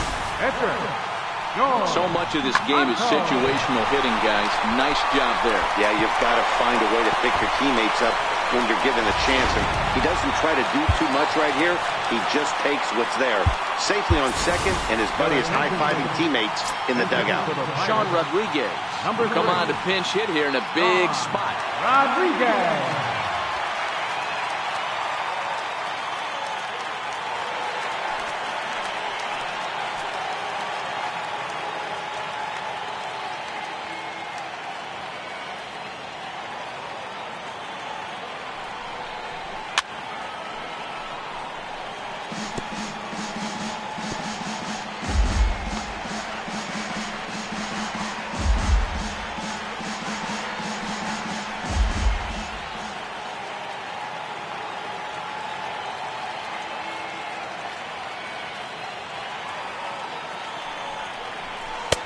So much of this game is situational hitting, guys. Nice job there. Yeah, you've got to find a way to pick your teammates up when you're given a chance. And he doesn't try to do too much right here. He just takes what's there. Safely on second, and his buddy is high-fiving teammates in the dugout. Sean Rodriguez come on to pinch hit here in a big spot. Rodriguez.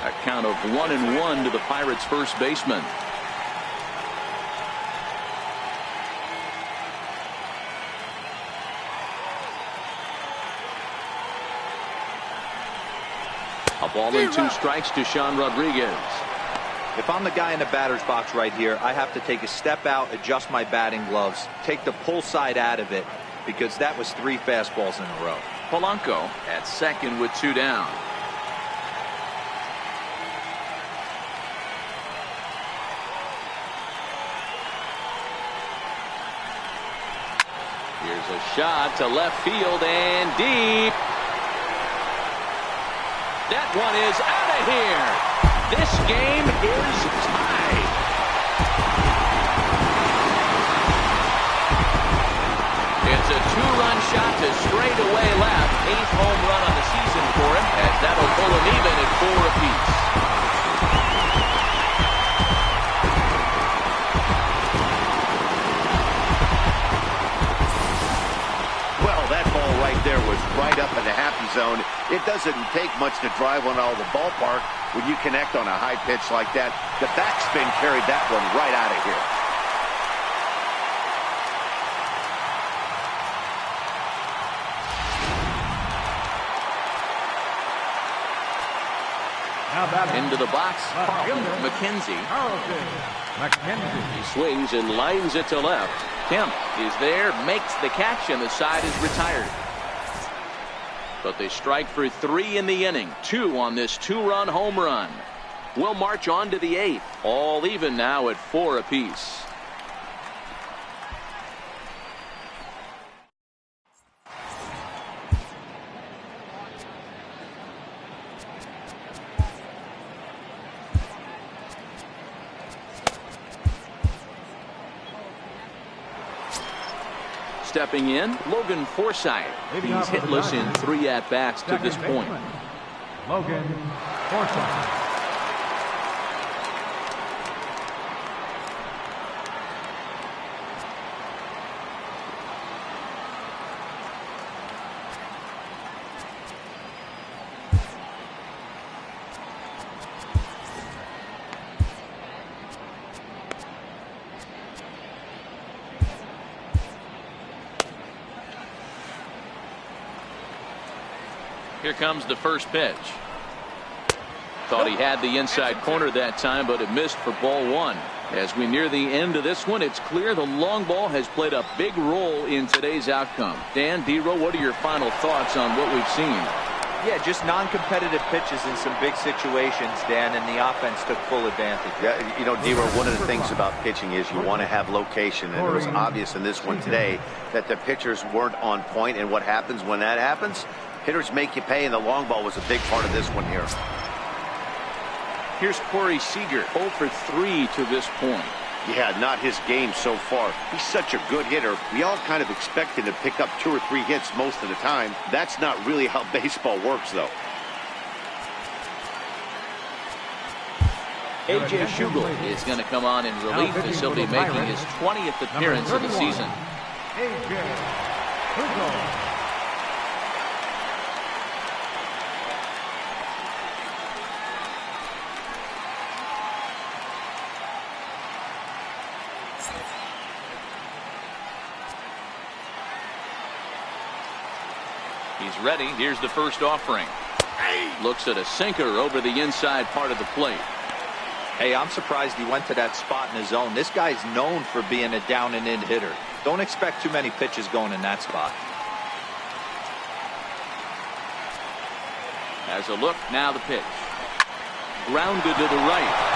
A count of 1-1 to the Pirates' first baseman. A ball and 2 strikes to Sean Rodriguez. If I'm the guy in the batter's box right here, I have to take a step out, adjust my batting gloves, take the pull side out of it, because that was 3 fastballs in a row. Polanco at second with 2 down. Here's a shot to left field and deep. That one is out of here. This game is tied. It's a two-run shot to straightaway left. 8th home run on the season for him, as that'll pull him even at 4 apiece. Well, that ball right there was right up in the happy zone. It doesn't take much to drive one out of the ballpark when you connect on a high pitch like that. The backspin carried that one right out of here. Into the box, McKenzie. He swings and lines it to left. Kemp is there, makes the catch, and the side is retired. But they strike for 3 in the inning. 2 on this 2-run home run. We'll march on to the 8th. All even now at 4 apiece. Stepping in, Logan Forsythe. He's hitless in 3 at-bats to this point. Logan Forsythe. Here comes the first pitch. Thought he had the inside corner that time, but it missed for ball 1. As we near the end of this one, it's clear the long ball has played a big role in today's outcome. Dan, D-Row, what are your final thoughts on what we've seen? Yeah, just non-competitive pitches in some big situations, Dan, and the offense took full advantage. Yeah, you know, D-Row, one of the things about pitching is you want to have location, and it was obvious in this one today that the pitchers weren't on point, and what happens when that happens? Hitters make you pay, and the long ball was a big part of this one here. Here's Corey Seager, 0 for 3 to this point. Yeah, not his game so far. He's such a good hitter. We all kind of expect him to pick up 2 or 3 hits most of the time. That's not really how baseball works, though. A.J. Schugel is going to come on in relief as he'll be making his 20th appearance of the season. A.J. Schugel. He's ready. Here's the first offering. Looks at a sinker over the inside part of the plate. Hey, I'm surprised he went to that spot in his zone. This guy's known for being a down and in hitter. Don't expect too many pitches going in that spot. As a look, now the pitch. Grounded to the right.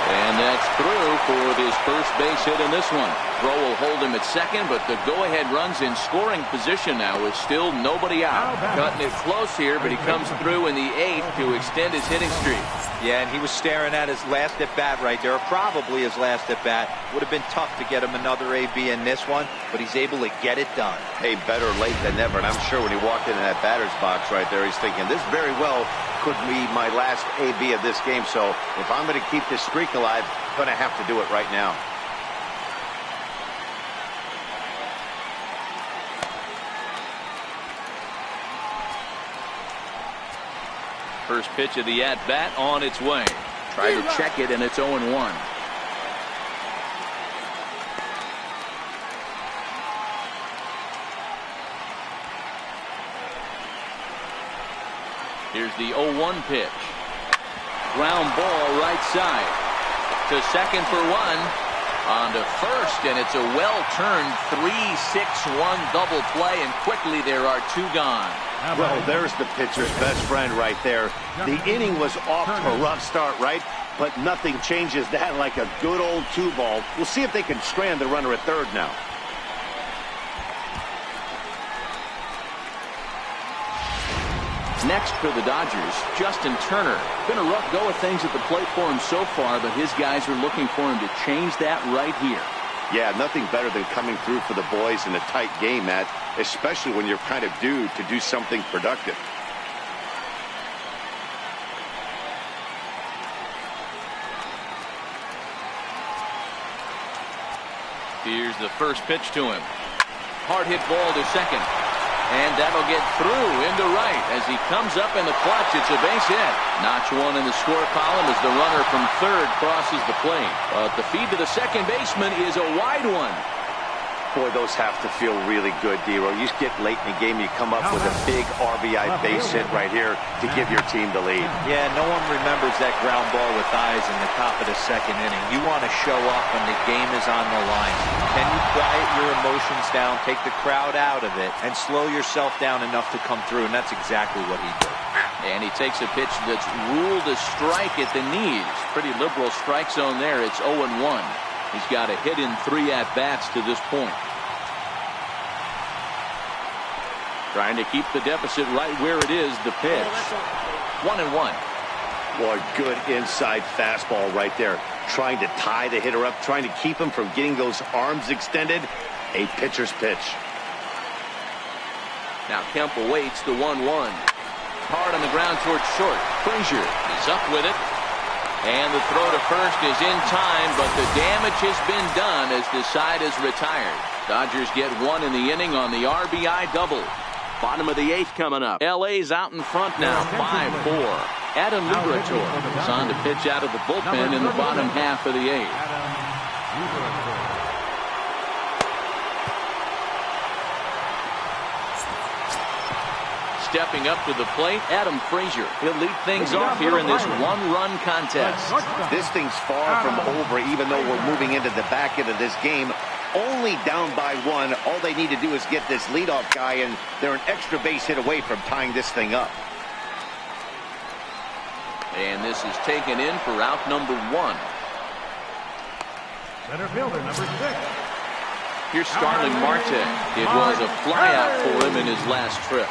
And that's through for his first base hit in this one. Throw will hold him at second, but the go-ahead run's in scoring position now with still nobody out. Cutting it close here, but he comes through in the 8th to extend his hitting streak. Yeah, and he was staring at his last at-bat right there, probably his last at-bat. Would have been tough to get him another AB in this one, but he's able to get it done. Hey, better late than never, and I'm sure when he walked into that batter's box right there, he's thinking, this very well could be my last AB of this game, so if I'm going to keep this streak alive, I'm going to have to do it right now. First pitch of the at-bat on its way. Try to check it, and it's 0-1. Here's the 0-1 pitch. Ground ball right side. To second for 1. On to first, and it's a well-turned 3-6-1 double play, and quickly there are 2 gone. Well, there's the pitcher's best friend right there. The inning was off to a rough start, right? But nothing changes that like a good old 2-ball. We'll see if they can strand the runner at third now. Next for the Dodgers, Justin Turner. Been a rough go of things at the plate for him so far, but his guys are looking for him to change that right here. Yeah, nothing better than coming through for the boys in a tight game, Matt, especially when you're kind of due to do something productive. Here's the first pitch to him. Hard hit ball to second. And that'll get through into right as he comes up in the clutch. It's a base hit. Notch one in the score column as the runner from third crosses the plate. But the feed to the second baseman is a wide one. Boy, those have to feel really good, D-Row. You get late in the game, you come up with a big RBI base hit right here to give your team the lead. Yeah, no one remembers that ground ball with eyes in the top of the second inning. You want to show up when the game is on the line. Can you quiet your emotions down, take the crowd out of it, and slow yourself down enough to come through? And that's exactly what he did. And he takes a pitch that's ruled a strike at the knees. Pretty liberal strike zone there. It's 0-1. He's got a hit in 3 at-bats to this point. Trying to keep the deficit right where it is, the pitch. 1-1. Boy, good inside fastball right there. Trying to tie the hitter up, trying to keep him from getting those arms extended. A pitcher's pitch. Now Kemp awaits the 1-1. Hard on the ground towards short. Frazier is up with it. And the throw to first is in time, but the damage has been done as the side is retired. Dodgers get 1 in the inning on the RBI double. Bottom of the 8th coming up. LA's out in front now, 5-4. Mlb18 is on to pitch out of the bullpen in the bottom half of the 8th. Stepping up to the plate, Adam Frazier. He'll lead things off here in this one-run contest. This thing's far from over, even though we're moving into the back end of this game. Only down by 1. All they need to do is get this leadoff guy, and they're an extra base hit away from tying this thing up. And this is taken in for out number 1. Center fielder, number 6. Here's Starling Marte. It was a flyout for him in his last trip.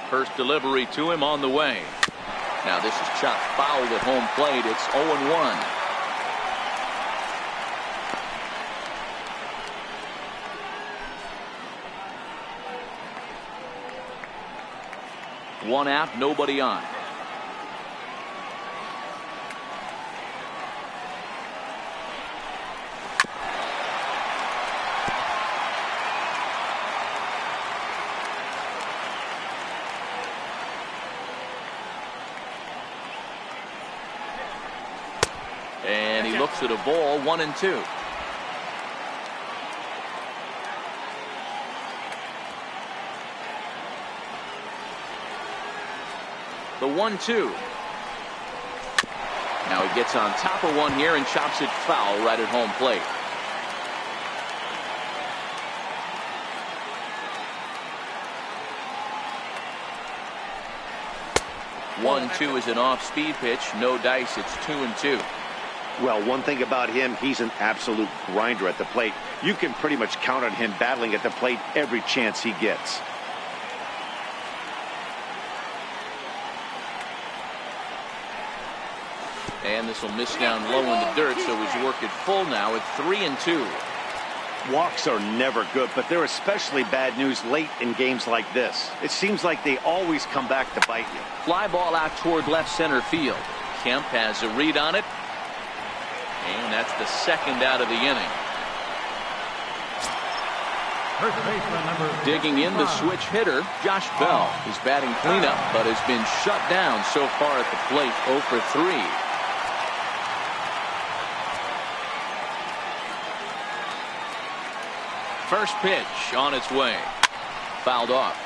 First delivery to him on the way. Now this is chopped foul at home plate. It's 0-1. One out, nobody on. And he looks at a ball, 1-2. The 1-2. Now he gets on top of one here and chops it foul right at home plate. One-two is an off-speed pitch. No dice. It's 2-2. Well, one thing about him, he's an absolute grinder at the plate. You can pretty much count on him battling at the plate every chance he gets. And this will miss down low in the dirt, so he's worked it full now at 3-2. Walks are never good, but they're especially bad news late in games like this. It seems like they always come back to bite you. Fly ball out toward left center field. Kemp has a read on it. And that's the second out of the inning. First baseman, number 65. Digging in the switch hitter, Josh Bell. He's batting cleanup, but has been shut down so far at the plate, 0 for 3. First pitch on its way. Fouled off.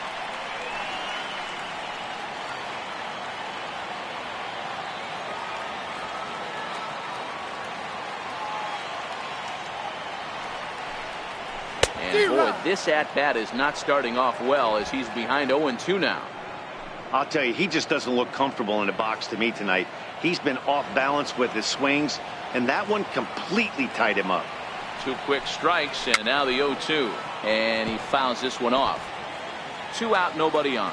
And boy, this at-bat is not starting off well as he's behind 0-2 now. I'll tell you, he just doesn't look comfortable in the box to me tonight. He's been off balance with his swings. and that one completely tied him up. 2 quick strikes, and now the 0-2, and he fouls this one off. 2 out, nobody on.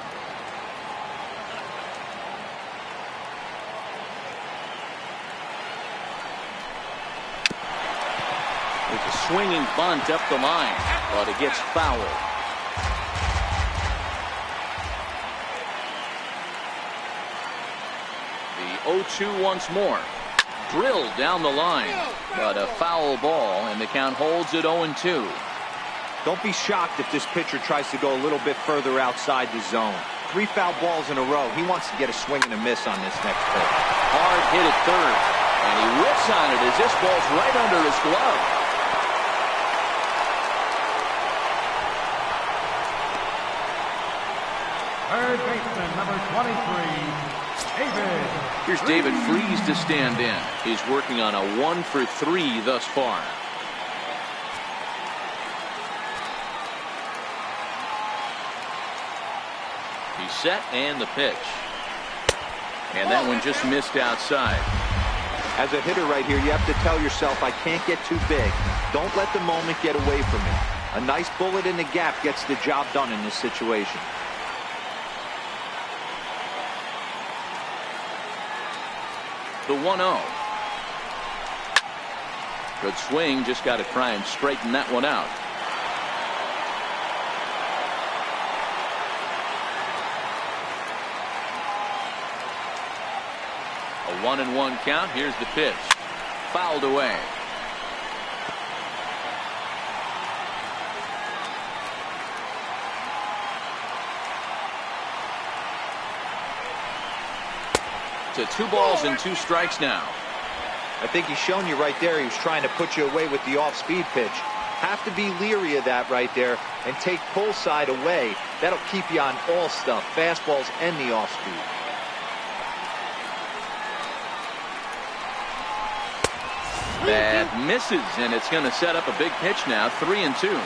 There's a swinging bunt up the line, but it gets fouled. The 0-2 once more. Drilled down the line, but a foul ball, and the count holds at 0-2. Don't be shocked if this pitcher tries to go a little bit further outside the zone. 3 foul balls in a row. He wants to get a swing and a miss on this next pitch. Hard hit at third, and he whips on it as this ball's right under his glove. Third baseman, number 23, David. Here's David Freese to stand in. He's working on a 1-for-3 thus far. He's set, and the pitch. And that one just missed outside. As a hitter right here, you have to tell yourself, I can't get too big. Don't let the moment get away from me. A nice bullet in the gap gets the job done in this situation. The 1-0. Good swing, just got to try and straighten that one out. A 1-1 count. Here's the pitch. Fouled away. To 2 balls and 2 strikes now. I think he's shown you right there. He was trying to put you away with the off-speed pitch. Have to be leery of that right there and take pull side away. That'll keep you on all stuff, fastballs and the off-speed. That misses, and it's going to set up a big pitch now. 3-2.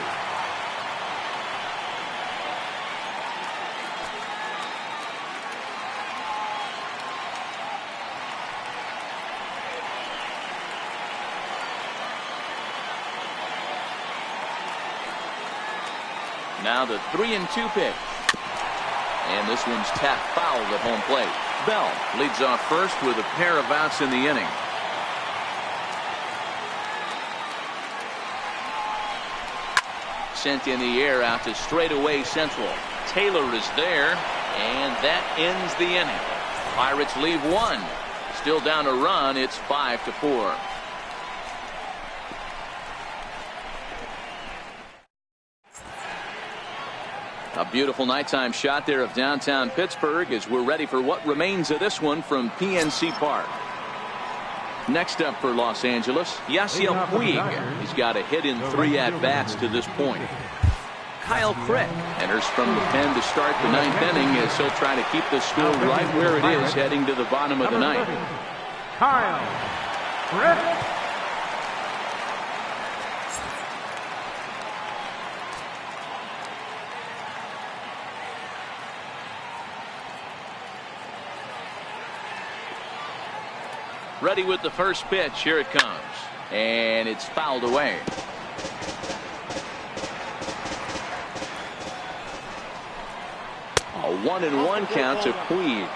Now the 3-2 pitch. And this one's tapped foul at home plate. Bell leads off first with a pair of outs in the inning. Sent in the air out to straightaway central. Taylor is there, and that ends the inning. Pirates leave 1. Still down a run. It's 5-4. A beautiful nighttime shot there of downtown Pittsburgh as we're ready for what remains of this one from PNC Park. Next up for Los Angeles, Yasiel Puig. He's got a hit in 3 at-bats to this point. Kyle Crick enters from the pen to start the 9th inning as he'll try to keep the score right where it is heading to the bottom of the 9th. Kyle Crick. Ready with the first pitch. Here it comes. And it's fouled away. A 1-1 count to Puig.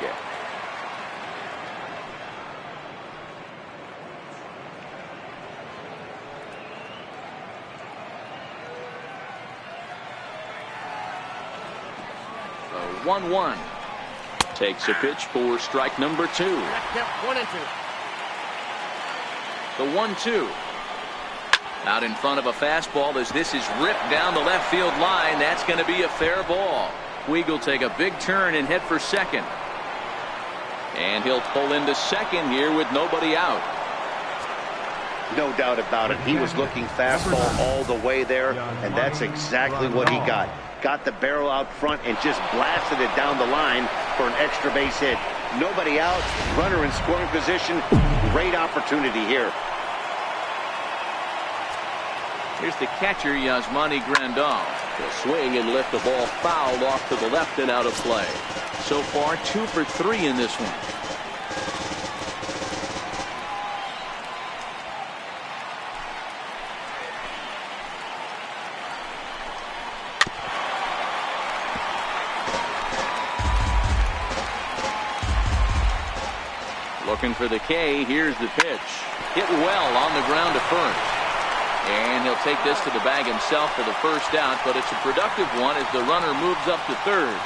The 1-1. Takes a pitch for strike number 2. 1-2. The 1-2. Out in front of a fastball as this is ripped down the left field line. That's going to be a fair ball. Puig will take a big turn and head for second. And he'll pull into second here with nobody out. No doubt about it. He was looking fastball all the way there, and that's exactly what he got. Got the barrel out front and just blasted it down the line for an extra base hit. Nobody out, runner in scoring position. Great opportunity here. Here's the catcher, Yasmani Grandal. He'll swing and lift the ball foul off to the left and out of play. So far, 2 for 3 in this one. Looking for the K. Here's the pitch. Hit well on the ground to first. And he'll take this to the bag himself for the first out, but it's a productive one as the runner moves up to third.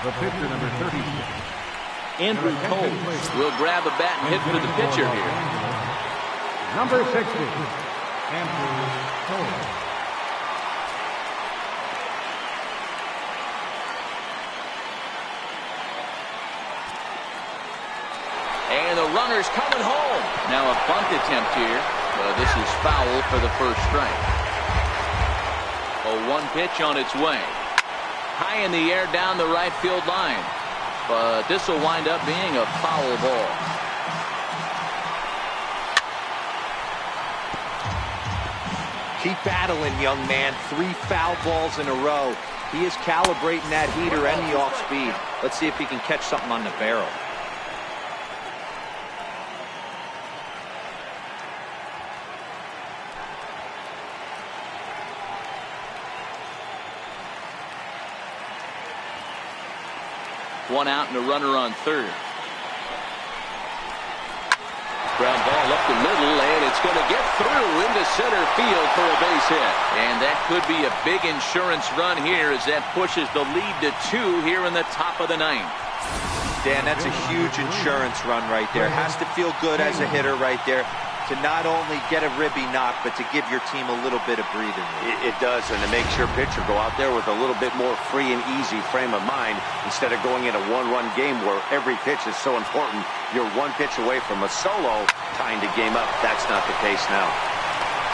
The pitcher, number 36. Andrew Cole will grab a bat and hit for the pitcher here. Number 60, Andrew Cole. And the runner's coming home. Now a bunt attempt here. But this is foul for the first strike. A 1 pitch on its way. High in the air down the right field line. But this will wind up being a foul ball. Keep battling, young man. 3 foul balls in a row. He is calibrating that heater and the off speed. Let's see if he can catch something on the barrel. One out and a runner on third. Ground ball up the middle, and it's going to get through into center field for a base hit. And that could be a big insurance run here as that pushes the lead to 2 here in the top of the 9th. Dan, that's a huge insurance run right there. Has to feel good as a hitter right there to not only get a ribby knock, but to give your team a little bit of breathing room. It does, and it makes your pitcher go out there with a little bit more free and easy frame of mind instead of going in a one-run game where every pitch is so important. You're 1 pitch away from a solo tying the game up. That's not the case now.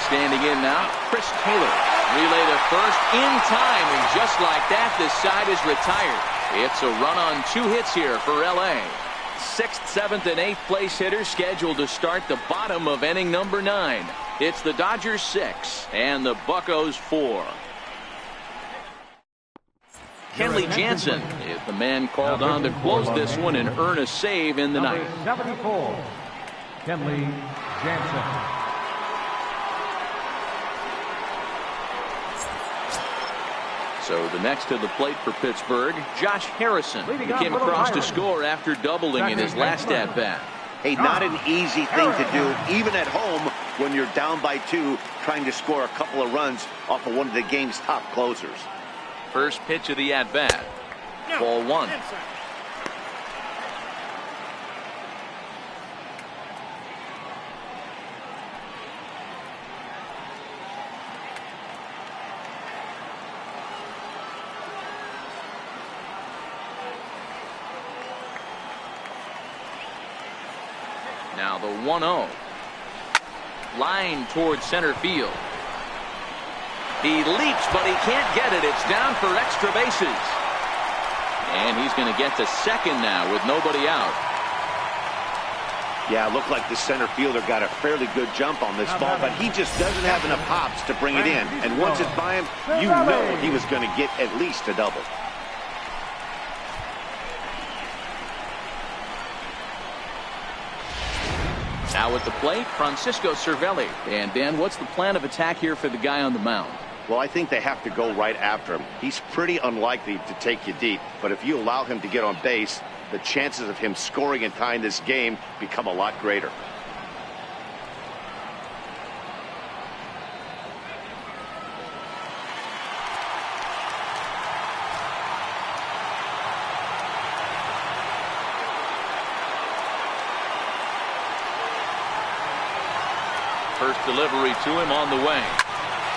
Standing in now, Chris Taylor. Relay to first in time, and just like that, this side is retired. It's a run on 2 hits here for L.A. 6th, 7th, and 8th place hitters scheduled to start the bottom of inning number 9. It's the Dodgers 6 and the Buccos 4. Kenley Jansen is the man called on to close this one and earn a save in the Number 9th. 74, Kenley Jansen. So the next to the plate for Pittsburgh, Josh Harrison, who came across to score after doubling in his last at-bat. Hey, not an easy thing to do, even at home when you're down by 2, trying to score a couple of runs off of one of the game's top closers. First pitch of the at-bat. Ball 1. Now the 1-0. Line towards center field. He leaps, but he can't get it. It's down for extra bases. And he's going to get to second now with nobody out. Yeah, it looked like the center fielder got a fairly good jump on this ball, but he just doesn't have enough hops to bring it in. And once it's by him, you know he was going to get at least a double. Now at the plate, Francisco Cervelli. And Dan, what's the plan of attack here for the guy on the mound? Well, I think they have to go right after him. He's pretty unlikely to take you deep, but if you allow him to get on base, the chances of him scoring and tying this game become a lot greater. First delivery to him on the way.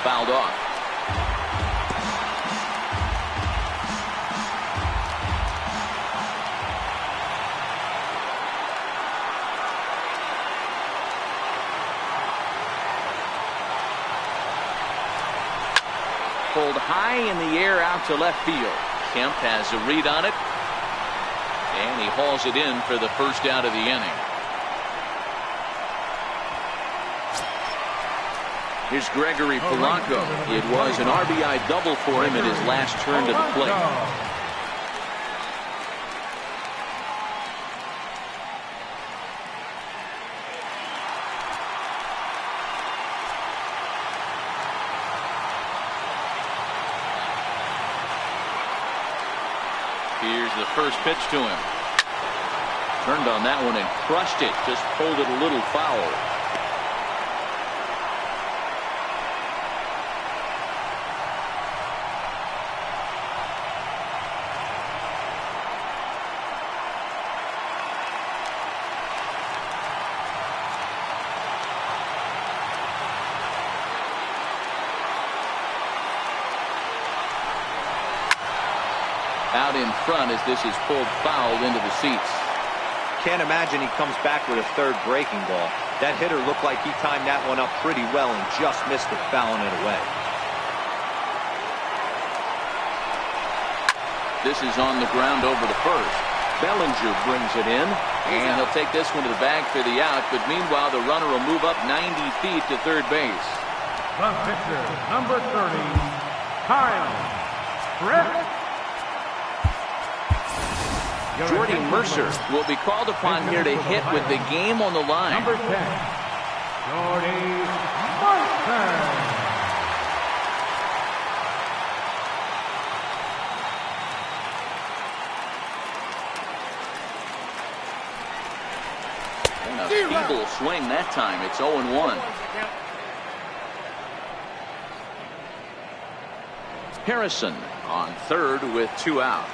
Fouled off. Pulled high in the air out to left field. Kemp has a read on it. And he hauls it in for the first out of the inning. Here's Gregory Polanco. It was an RBI double for him in his last turn to the plate. Here's the first pitch to him. Turned on that one and crushed it. Just pulled it a little foul. Out in front as this is pulled foul into the seats. Can't imagine he comes back with a third breaking ball. That hitter looked like he timed that one up pretty well and just missed it, fouling it away. This is on the ground over the first. Bellinger brings it in, and he'll take this one to the bag for the out, but meanwhile the runner will move up 90 feet to third base. The pitcher, number 30, Kyle Rick. Jordy Mercer will be called upon here to hit with the game on the line. Number 10, Jordy Mercer. And a feeble swing that time. It's 0-1. Harrison on third with 2 out.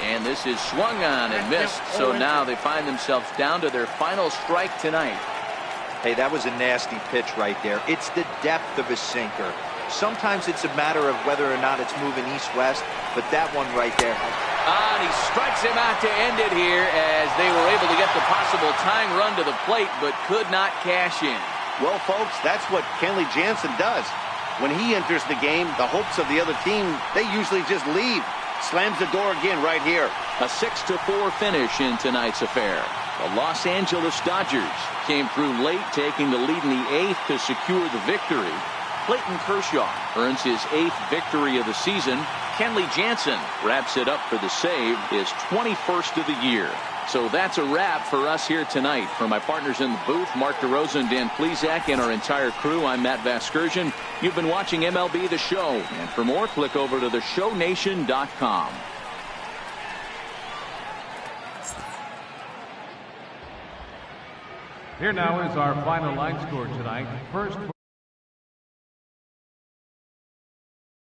And this is swung on and missed. So now they find themselves down to their final strike tonight. Hey, that was a nasty pitch right there. It's the depth of a sinker. Sometimes it's a matter of whether or not it's moving east-west, but that one right there. And he strikes him out to end it here as they were able to get the possible tying run to the plate, but could not cash in. Well, folks, that's what Kenley Jansen does. When he enters the game, the hopes of the other team, they usually just leave. Slams the door again right here. A 6-4 finish in tonight's affair. The Los Angeles Dodgers came through late, taking the lead in the 8th to secure the victory. Clayton Kershaw earns his 8th victory of the season. Kenley Jansen wraps it up for the save, his 21st of the year. So that's a wrap for us here tonight. For my partners in the booth, Mark DeRosa and Dan Plesac, and our entire crew, I'm Matt Vasgersian. You've been watching MLB The Show. And for more, click over to theshownation.com. Here now is our final line score tonight. First